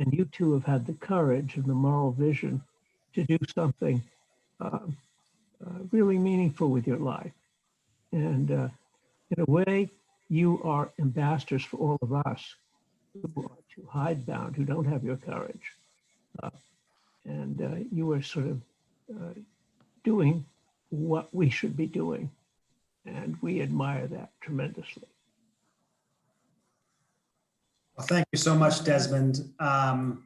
Speaker 7: And you two have had the courage and the moral vision to do something really meaningful with your life. And in a way, you are ambassadors for all of us who are too hidebound, who don't have your courage. And you are sort of doing what we should be doing. And we admire that tremendously.
Speaker 1: Well, thank you so much, Desmond. I'll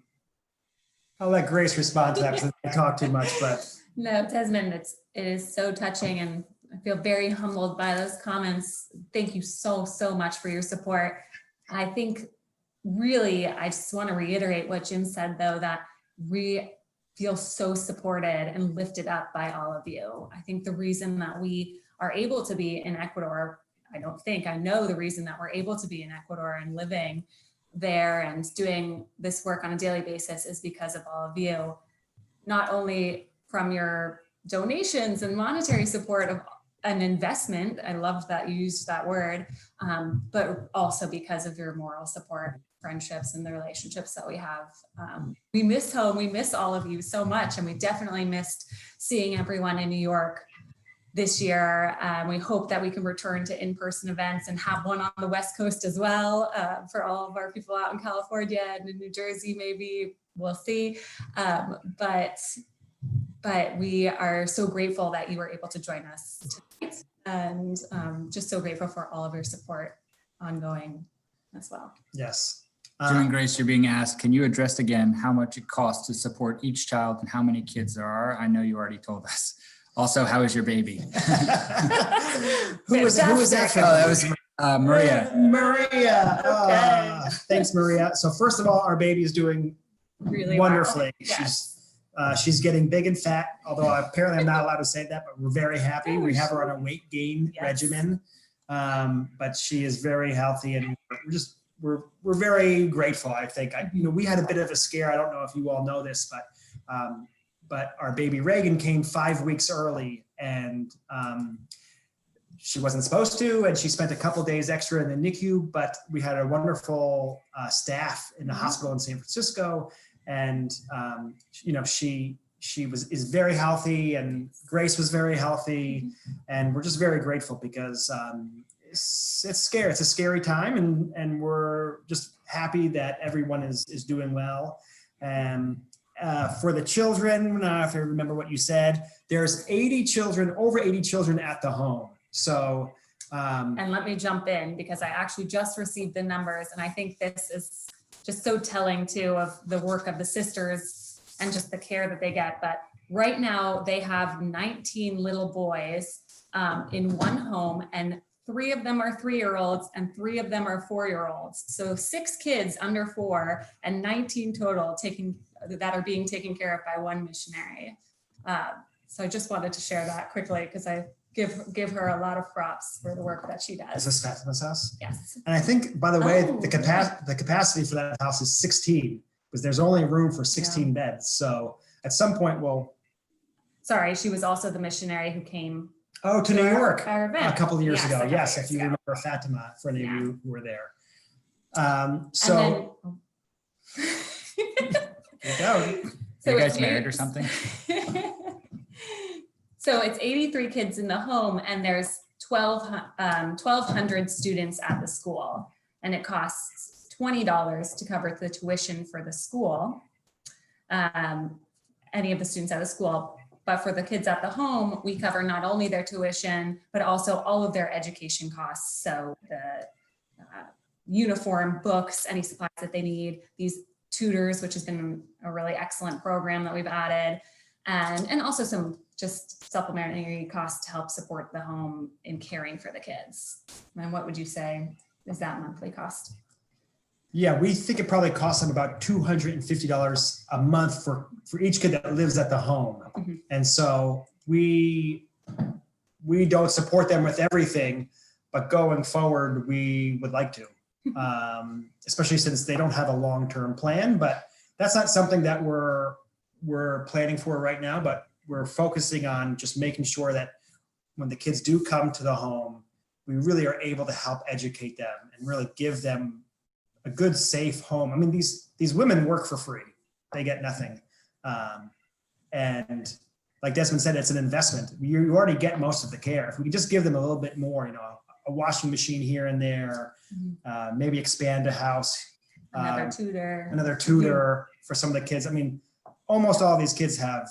Speaker 1: let Grace respond to that because I talk too much, but.
Speaker 4: No, Desmond, it is so touching, and I feel very humbled by those comments. Thank you so, so much for your support. I think really, I just want to reiterate what Jim said, though, that we feel so supported and lifted up by all of you. I think the reason that we are able to be in Ecuador, I know the reason that we're able to be in Ecuador and living there and doing this work on a daily basis is because of all of you, not only from your donations and monetary support of an investment, I love that you used that word, but also because of your moral support, friendships, and the relationships that we have. We miss home, we miss all of you so much, and we definitely missed seeing everyone in New York this year. We hope that we can return to in-person events and have one on the West Coast as well, for all of our people out in California and in New Jersey, maybe, we'll see. But we are so grateful that you were able to join us tonight, and just so grateful for all of your support ongoing as well.
Speaker 1: Yes.
Speaker 11: Jim and Grace, you're being asked, can you address again how much it costs to support each child and how many kids there are? I know you already told us. Also, how is your baby?
Speaker 1: Who was that?
Speaker 11: Oh, that was Maria.
Speaker 1: Maria.
Speaker 4: Okay.
Speaker 1: Thanks, Maria. So first of all, our baby is doing
Speaker 4: Really
Speaker 1: wonderfully.
Speaker 4: well. Yes.
Speaker 1: She's getting big and fat, although apparently I'm not allowed to say that, but we're very happy. We have her on a weight gain regimen, but she is very healthy, and we're very grateful. I think we had a bit of a scare. I don't know if you all know this, but our baby Reagan came 5 weeks early, and she wasn't supposed to, and she spent a couple days extra in the NICU. But we had a wonderful staff in the hospital in San Francisco. And she is very healthy, and Grace was very healthy, and we're just very grateful because it's scary. It's a scary time, and we're just happy that everyone is doing well. And for the children, if I remember what you said, there's over 80 children at the home. So
Speaker 4: and let me jump in, because I actually just received the numbers, and I think this is just so telling too of the work of the sisters and just the care that they get. But right now they have 19 little boys in one home, and 3 of them are 3-year-olds and 3 of them are 4-year-olds. So 6 kids under 4 and 19 total that are being taken care of by one missionary. So I just wanted to share that quickly, because I give her a lot of props for the work that she does.
Speaker 1: Is this Fatima's house?
Speaker 4: Yes.
Speaker 1: And I think, by the way, the capacity for that house is 16, because there's only room for 16 beds. So at some point
Speaker 4: Sorry, she was also the missionary who came
Speaker 1: to New York
Speaker 4: our event.
Speaker 1: a couple of years ago. Yes, if you
Speaker 4: ago.
Speaker 1: remember Fatima, for any of you who were there.
Speaker 4: There
Speaker 1: you go.
Speaker 11: Are you guys married or something?
Speaker 4: So it's 83 kids in the home, and there's 1,200 students at the school, and it costs $20 to cover the tuition for the school, any of the students at the school. But for the kids at the home, we cover not only their tuition, but also all of their education costs. So the uniform, books, any supplies that they need, these tutors, which has been a really excellent program that we've added, and also some just supplementary costs to help support the home in caring for the kids. And what would you say is that monthly cost?
Speaker 1: Yeah, we think it probably costs them about $250 a month for each kid that lives at the home.
Speaker 4: Mm-hmm.
Speaker 1: And so we don't support them with everything, but going forward, we would like to, especially since they don't have a long-term plan. But that's not something that we're planning for right now, but we're focusing on just making sure that when the kids do come to the home, we really are able to help educate them and really give them a good, safe home. I mean, these women work for free. They get nothing. And like Desmond said, it's an investment. You already get most of the care. If we could just give them a little bit more, a washing machine here and there, maybe expand a house. Another tutor for some of the kids. I mean, almost all these kids have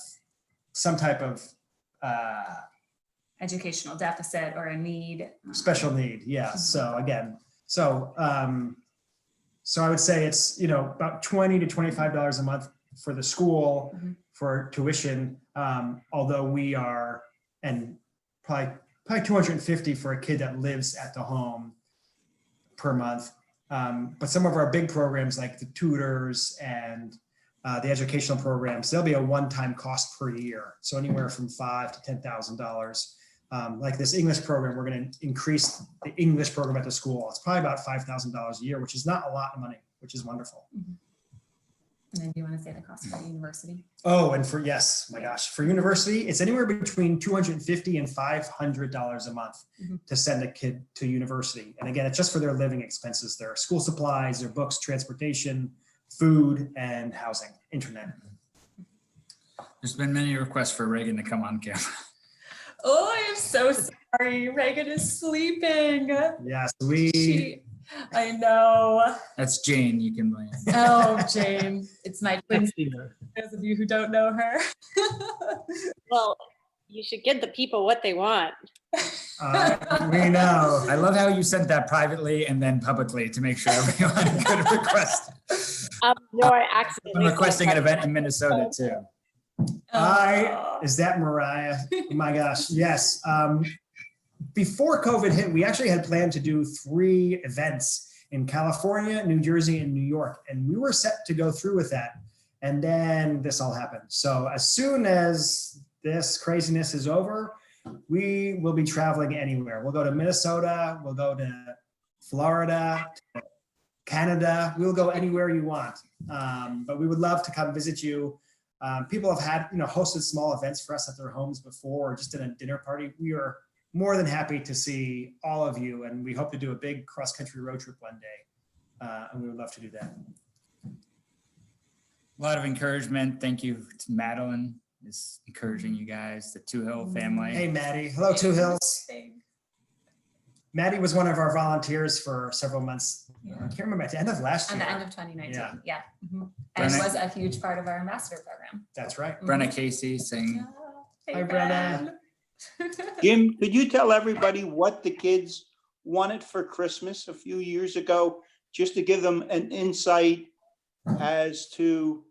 Speaker 1: some type of
Speaker 4: educational deficit or a need.
Speaker 1: Special need, yeah. So again, so I would say it's about $20 to $25 a month for the school for tuition. Although we are, and probably probably 250 for a kid that lives at the home per month. But some of our big programs like the tutors and the educational programs, there'll be a one-time cost per year. So anywhere from $5,000 to $10,000. Like this English program, we're going to increase the English program at the school. It's probably about $5,000 a year, which is not a lot of money, which is wonderful.
Speaker 4: And then do you want to say the cost for the university?
Speaker 1: Oh, and for, yes, my gosh, for university, it's anywhere between $250 and $500 a month to send a kid to university. And again, it's just for their living expenses, their school supplies, their books, transportation, food, and housing, internet.
Speaker 11: There's been many requests for Reagan to come on camera.
Speaker 4: Oh, I'm so sorry. Reagan is sleeping.
Speaker 1: Yes,
Speaker 4: I know.
Speaker 11: That's Jane, you can blame.
Speaker 4: Oh, Jane. It's my twin sister, those of you who don't know her.
Speaker 12: Well, you should give the people what they want.
Speaker 1: We know.
Speaker 11: I love how you sent that privately and then publicly to make sure everyone could request.
Speaker 12: No, I accidentally.
Speaker 11: I'm requesting an event in Minnesota too.
Speaker 1: Is that Mariah? Oh my gosh, yes. Before COVID hit, we actually had planned to do 3 events in California, New Jersey, and New York. And we were set to go through with that. And then this all happened. So as soon as this craziness is over, we will be traveling anywhere. We'll go to Minnesota, we'll go to Florida, to Canada. We'll go anywhere you want. But we would love to come visit you. People have had, hosted small events for us at their homes before, or just in a dinner party. We are more than happy to see all of you, and we hope to do a big cross-country road trip one day, and we would love to do that.
Speaker 11: A lot of encouragement. Thank you to Madeline, is encouraging you guys, the Two Hill family.
Speaker 1: Hey, Maddie. Hello, Two Hills. Maddie was one of our volunteers for several months. I can't remember, at the end of last year.
Speaker 4: At the end of 2019, yeah. And
Speaker 11: Brenna,
Speaker 4: was a huge part of our ambassador program.
Speaker 1: That's right.
Speaker 11: Brenna Casey saying.
Speaker 4: Hey,
Speaker 1: Hi, Brenna.
Speaker 13: Jim, could you tell everybody what the kids wanted for Christmas a few years ago, just to give them an insight as to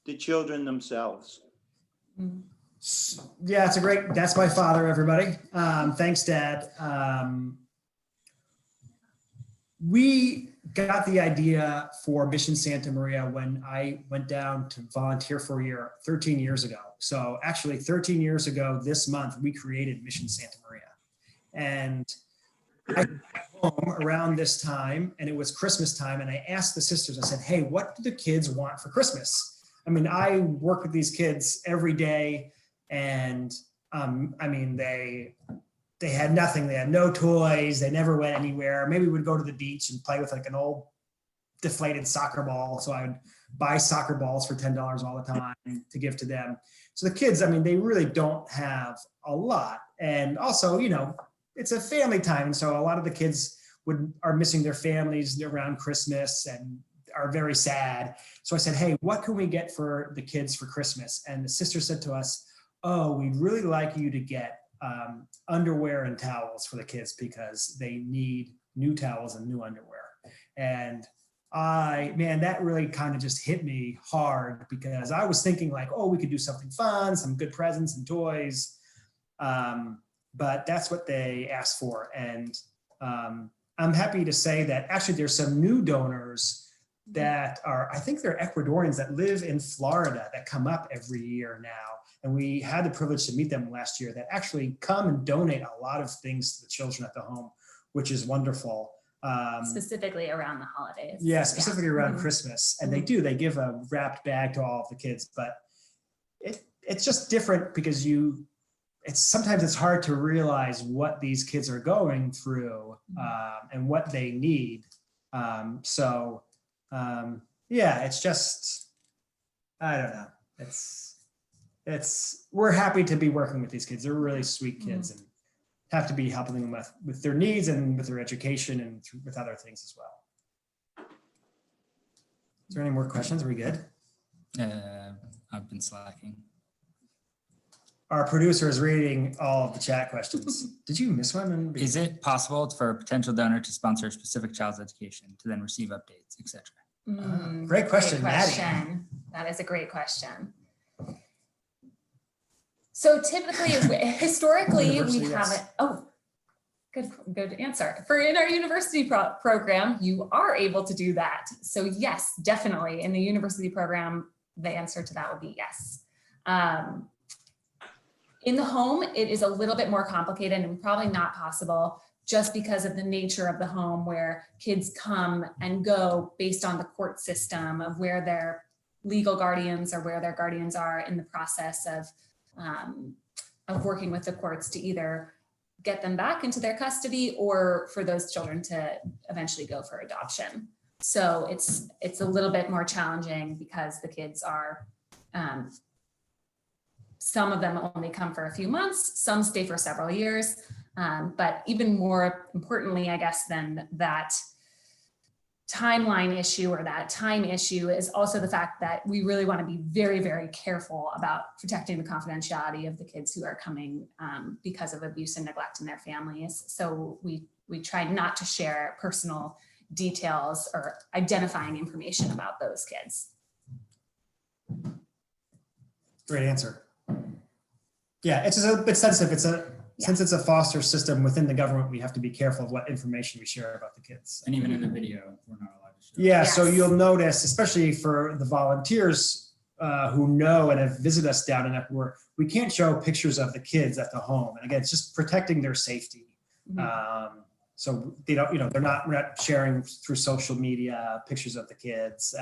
Speaker 13: the children themselves?
Speaker 1: Yeah, that's my father, everybody. Thanks, Dad. We got the idea for Mission Santa Maria when I went down to volunteer for a year 13 years ago. So actually 13 years ago this month, we created Mission Santa Maria. And I got home around this time, and it was Christmas time, and I asked the sisters, I said, hey, what do the kids want for Christmas? I mean, I work with these kids every day, and they had nothing. They had no toys. They never went anywhere. Maybe we'd go to the beach and play with like an old deflated soccer ball. So I would buy soccer balls for $10 all the time to give to them. So the kids, they really don't have a lot. And also, it's a family time. And so a lot of the kids are missing their families around Christmas and are very sad. So I said, hey, what can we get for the kids for Christmas? And the sister said to us, oh, we'd really like you to get underwear and towels for the kids because they need new towels and new underwear. And that really kind of just hit me hard because I was thinking like, oh, we could do something fun, some good presents and toys. But that's what they asked for. And I'm happy to say that actually there's some new donors that I think they're Ecuadorians that live in Florida that come up every year now. And we had the privilege to meet them last year that actually come and donate a lot of things to the children at the home, which is wonderful.
Speaker 4: Specifically around the holidays.
Speaker 1: Yeah, specifically around Christmas. And they give a wrapped bag to all of the kids, but it's just different because sometimes it's hard to realize what these kids are going through and what they need. It's just, I don't know. We're happy to be working with these kids. They're really sweet kids and have to be helping them with their needs and with their education and with other things as well. Is there any more questions? Are we good?
Speaker 11: I've been slacking.
Speaker 1: Our producer is reading all of the chat questions. Did you miss one?
Speaker 11: Is it possible for a potential donor to sponsor a specific child's education to then receive updates, etc.?
Speaker 1: Great question, Maddie.
Speaker 4: That is a great question. So typically, historically, we
Speaker 1: University, yes.
Speaker 4: haven't, oh, good answer. For in our university program, you are able to do that. So yes, definitely. In the university program, the answer to that would be yes. In the home, it is a little bit more complicated and probably not possible just because of the nature of the home where kids come and go based on the court system of where their legal guardians or where their guardians are in the process of working with the courts to either get them back into their custody or for those children to eventually go for adoption. So it's a little bit more challenging because the kids are, some of them only come for a few months, some stay for several years. But even more importantly, I guess, than that timeline issue or that time issue is also the fact that we really want to be very, very careful about protecting the confidentiality of the kids who are coming because of abuse and neglect in their families. So we try not to share personal details or identifying information about those kids.
Speaker 1: Great answer. Yeah, it's a bit sensitive. Since it's a foster system within the government, we have to be careful of what information we share about the kids.
Speaker 11: And even in the video, we're not allowed to share.
Speaker 1: Yeah,
Speaker 4: Yes.
Speaker 1: so you'll notice, especially for the volunteers who know and have visited us down in Ecuador, we can't show pictures of the kids at the home. And again, it's just protecting their safety. So they don't, we're not sharing through social media pictures of the kids.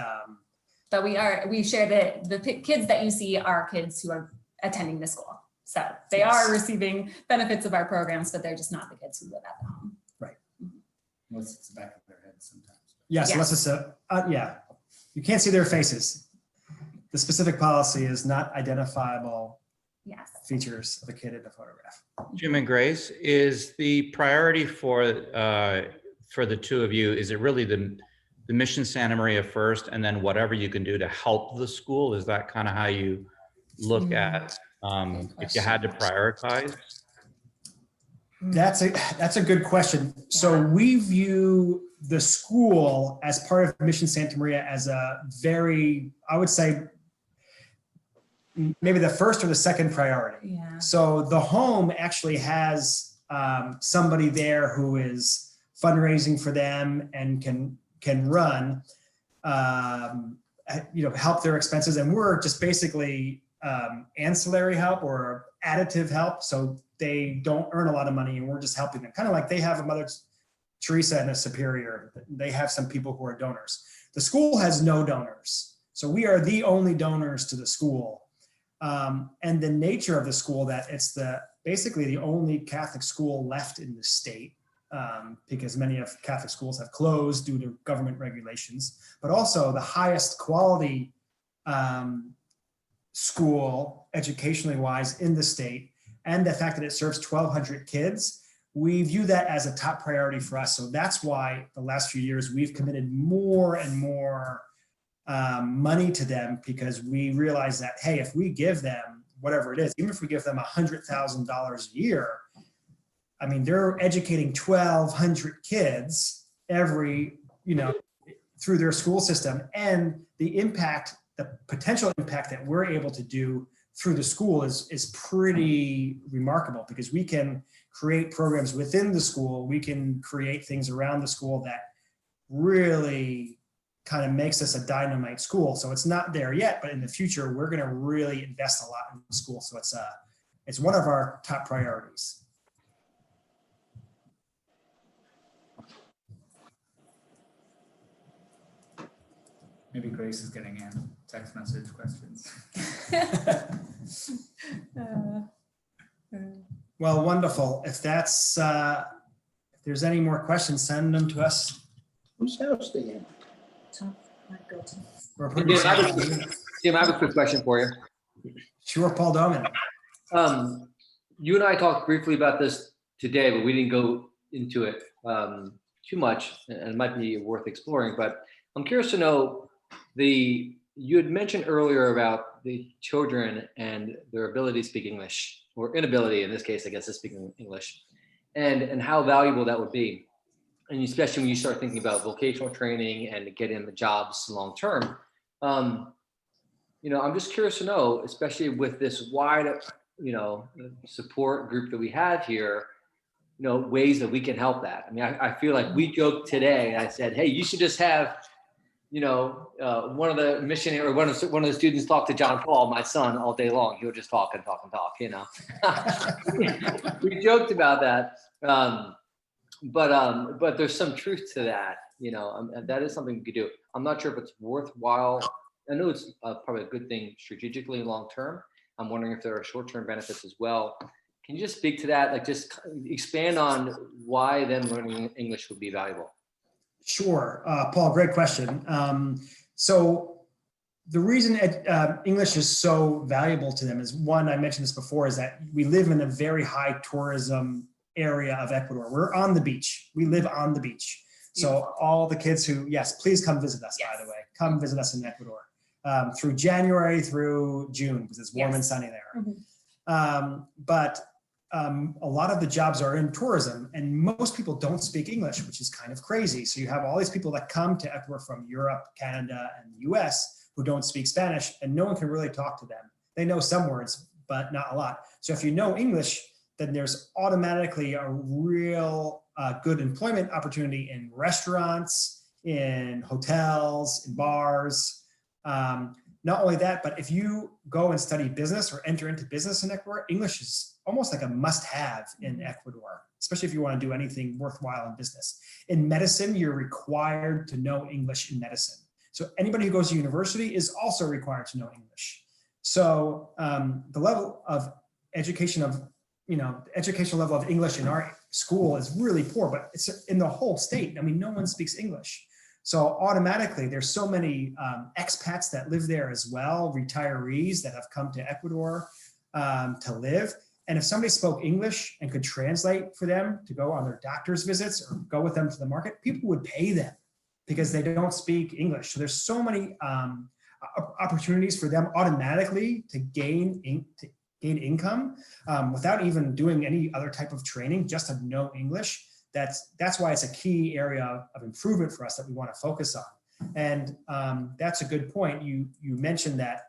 Speaker 4: But we share the kids that you see are kids who are attending the school. So they are receiving benefits of our programs, but they're just not the kids who live at the home.
Speaker 1: Right.
Speaker 11: Unless it's the back of their head sometimes.
Speaker 1: Yes, unless it's yeah, you can't see their faces. The specific policy is not identifiable features of a kid in a photograph.
Speaker 8: Jim and Grace, is the priority for the two of you, is it really the Mission Santa Maria first and then whatever you can do to help the school? Is that kind of how you look at if you had to prioritize?
Speaker 1: That's a good question. So we view the school as part of Mission Santa Maria as a very, I would say, maybe the first or the second priority.
Speaker 4: Yeah.
Speaker 1: So the home actually has somebody there who is fundraising for them and can run, help their expenses, and we're just basically ancillary help or additive help. So they don't earn a lot of money and we're just helping them. Kind of like they have a Mother Teresa and a superior. They have some people who are donors. The school has no donors. So we are the only donors to the school. And the nature of the school, that it's basically the only Catholic school left in the state, because many of Catholic schools have closed due to government regulations, but also the highest quality school educationally wise in the state, and the fact that it serves 1,200 kids, we view that as a top priority for us. So that's why the last few years we've committed more and more money to them, because we realize that, hey, if we give them whatever it is, even if we give them $100,000 a year, I mean, they're educating 1,200 kids every, through their school system, and the potential impact that we're able to do through the school is pretty remarkable, because we can create programs within the school. We can create things around the school that really kind of makes us a dynamite school. So it's not there yet, but in the future, we're going to really invest a lot in the school. So it's one of our top priorities.
Speaker 11: Maybe Grace is getting in text message questions.
Speaker 1: Well, wonderful. If there's any more questions, send them to us.
Speaker 13: Whose house they in?
Speaker 14: Jim, I have a quick question for you.
Speaker 1: Sure, Paul Doman.
Speaker 14: You and I talked briefly about this today, but we didn't go into it too much, and it might be worth exploring. But I'm curious to know, you had mentioned earlier about the children and their ability to speak English, or inability in this case, I guess, to speak English, and how valuable that would be. And especially when you start thinking about vocational training and getting the jobs long term. I'm just curious to know, especially with this wide support group that we have here, ways that we can help that. I mean, I feel like we joked today. I said, hey, you should just have, one of the missionary or one of the students talk to John Paul, my son, all day long. He'll just talk and talk and talk. We joked about that, but there's some truth to that. And that is something we could do. I'm not sure if it's worthwhile. I know it's probably a good thing strategically long term. I'm wondering if there are short-term benefits as well. Can you just speak to that? Like, just expand on why them learning English would be valuable.
Speaker 1: Sure, Paul, great question. So the reason English is so valuable to them is, one, I mentioned this before, is that we live in a very high tourism area of Ecuador. We're on the beach. We live on the beach. So all the kids who, yes, please come visit us, by the way. Come visit us in Ecuador through January through June, because it's warm and sunny there. But a lot of the jobs are in tourism, and most people don't speak English, which is kind of crazy. So you have all these people that come to Ecuador from Europe, Canada, and the US who don't speak Spanish, and no one can really talk to them. They know some words, but not a lot. So if you know English, then there's automatically a real good employment opportunity in restaurants, in hotels, in bars. Not only that, but if you go and study business or enter into business in Ecuador, English is almost like a must-have in Ecuador, especially if you want to do anything worthwhile in business. In medicine, you're required to know English in medicine. So anybody who goes to university is also required to know English. So the level of education of, the educational level of English in our school is really poor, but it's in the whole state. I mean, no one speaks English. So automatically, there's so many expats that live there as well, retirees that have come to Ecuador to live. And if somebody spoke English and could translate for them to go on their doctor's visits or go with them to the market, people would pay them because they don't speak English. So there's so many opportunities for them automatically to gain income without even doing any other type of training, just to know English. That's why it's a key area of improvement for us that we want to focus on. And that's a good point. You mentioned that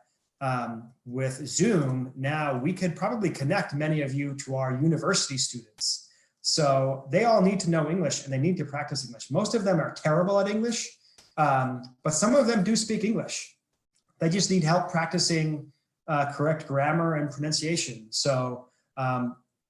Speaker 1: with Zoom, now we could probably connect many of you to our university students. So they all need to know English and they need to practice English. Most of them are terrible at English, but some of them do speak English. They just need help practicing correct grammar and pronunciation. So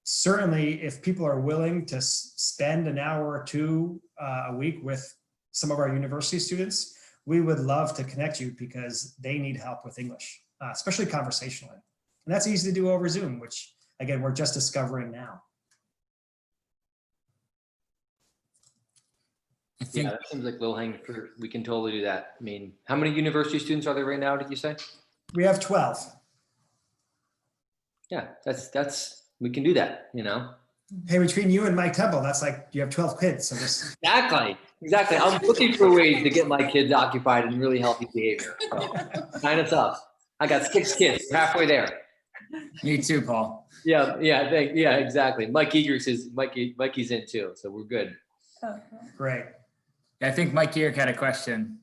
Speaker 1: certainly if people are willing to spend an hour or two a week with some of our university students, we would love to connect you because they need help with English, especially conversationally. And that's easy to do over Zoom, which again, we're just discovering now.
Speaker 14: I think that seems like low hanging fruit. We can totally do that. I mean, how many university students are there right now, did you say?
Speaker 1: We have 12.
Speaker 14: Yeah, we can do that,
Speaker 1: Hey, between you and Mike Temple, that's like, you have 12 kids. So just... Exactly.
Speaker 14: I'm looking for ways to get my kids occupied in really healthy behavior. So, sign us up. I got 6 kids, halfway there.
Speaker 11: Me too, Paul.
Speaker 14: Yeah, exactly. Mikey's in too, so we're good.
Speaker 1: Great.
Speaker 11: I think Mike Earick had a question.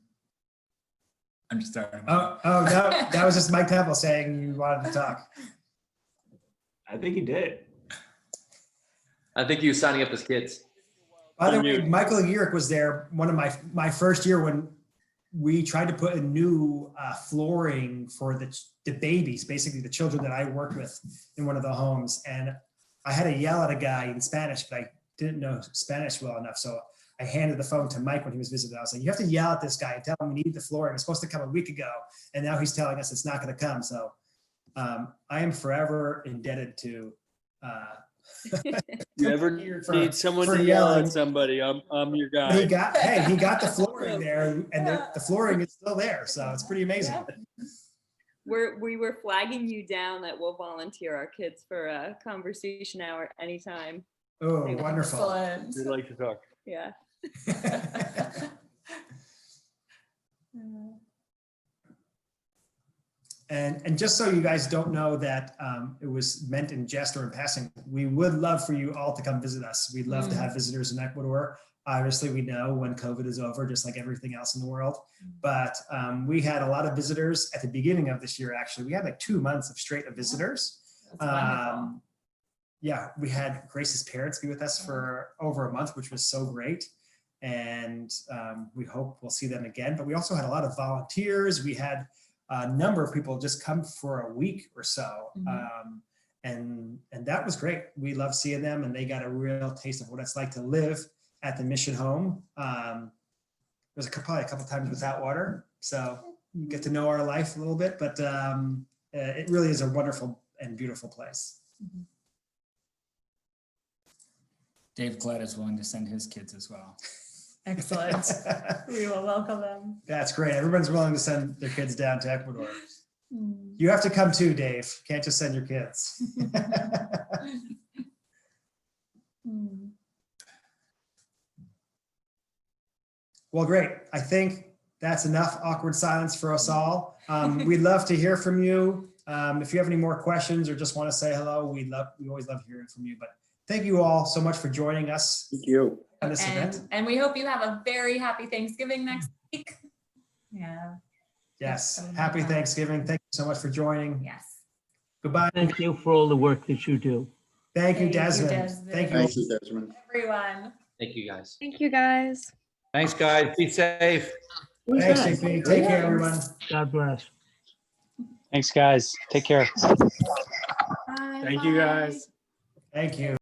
Speaker 11: I'm just starting.
Speaker 1: Oh no, that was just Mike Temple saying you wanted to talk.
Speaker 6: I think he did.
Speaker 14: I think he was signing up his kids.
Speaker 1: By the way, Michael Earick was there one of my first year when we tried to put a new flooring for the babies, basically the children that I worked with in one of the homes. And I had to yell at a guy in Spanish, but I didn't know Spanish well enough. So I handed the phone to Mike when he was visiting. I was like, you have to yell at this guy and tell him we need the flooring. It's supposed to come a week ago. And now he's telling us it's not going to come. So I am forever indebted to
Speaker 15: you ever need someone to yell at somebody, I'm your guy.
Speaker 1: He got the flooring there, and the flooring is still there, so it's pretty amazing.
Speaker 16: We were flagging you down that we'll volunteer our kids for a conversation hour anytime.
Speaker 1: Oh, wonderful.
Speaker 15: We'd like to talk.
Speaker 16: Yeah.
Speaker 1: And just so you guys don't know that it was meant in jest or in passing, we would love for you all to come visit us. We'd love to have visitors in Ecuador. Obviously, we know when COVID is over, just like everything else in the world. But we had a lot of visitors at the beginning of this year, actually. We had like 2 months of straight of visitors.
Speaker 4: That's wonderful.
Speaker 1: Yeah, we had Grace's parents be with us for over a month, which was so great. And we hope we'll see them again. But we also had a lot of volunteers. We had a number of people just come for a week or so. And that was great. We love seeing them, and they got a real taste of what it's like to live at the mission home. There was probably a couple times without water, so you get to know our life a little bit, but it really is a wonderful and beautiful place.
Speaker 11: Dave Glett is willing to send his kids as well.
Speaker 4: Excellent. We will welcome them.
Speaker 1: That's great. Everyone's willing to send their kids down to Ecuador. You have to come too, Dave. Can't just send your kids. Well, great. I think that's enough awkward silence for us all. We'd love to hear from you. If you have any more questions or just want to say hello, we always love hearing from you. But thank you all so much for joining us.
Speaker 13: Thank you.
Speaker 1: On this event.
Speaker 4: And we hope you have a very happy Thanksgiving next week. Yeah.
Speaker 1: Yes. Happy Thanksgiving. Thank you so much for joining.
Speaker 4: Yes.
Speaker 1: Goodbye.
Speaker 7: Thank you for all the work that you do.
Speaker 1: Thank you,
Speaker 4: Thank you,
Speaker 1: Desmond.
Speaker 4: Desmond.
Speaker 1: Thank you.
Speaker 13: Thank you, Desmond.
Speaker 4: Everyone.
Speaker 14: Thank you, guys.
Speaker 5: Thank you, guys.
Speaker 8: Thanks, guys. Be safe.
Speaker 1: Thanks, JP. Take care, everyone.
Speaker 7: God bless.
Speaker 9: Thanks, guys. Take care.
Speaker 2: Thank you, guys.
Speaker 1: Thank you.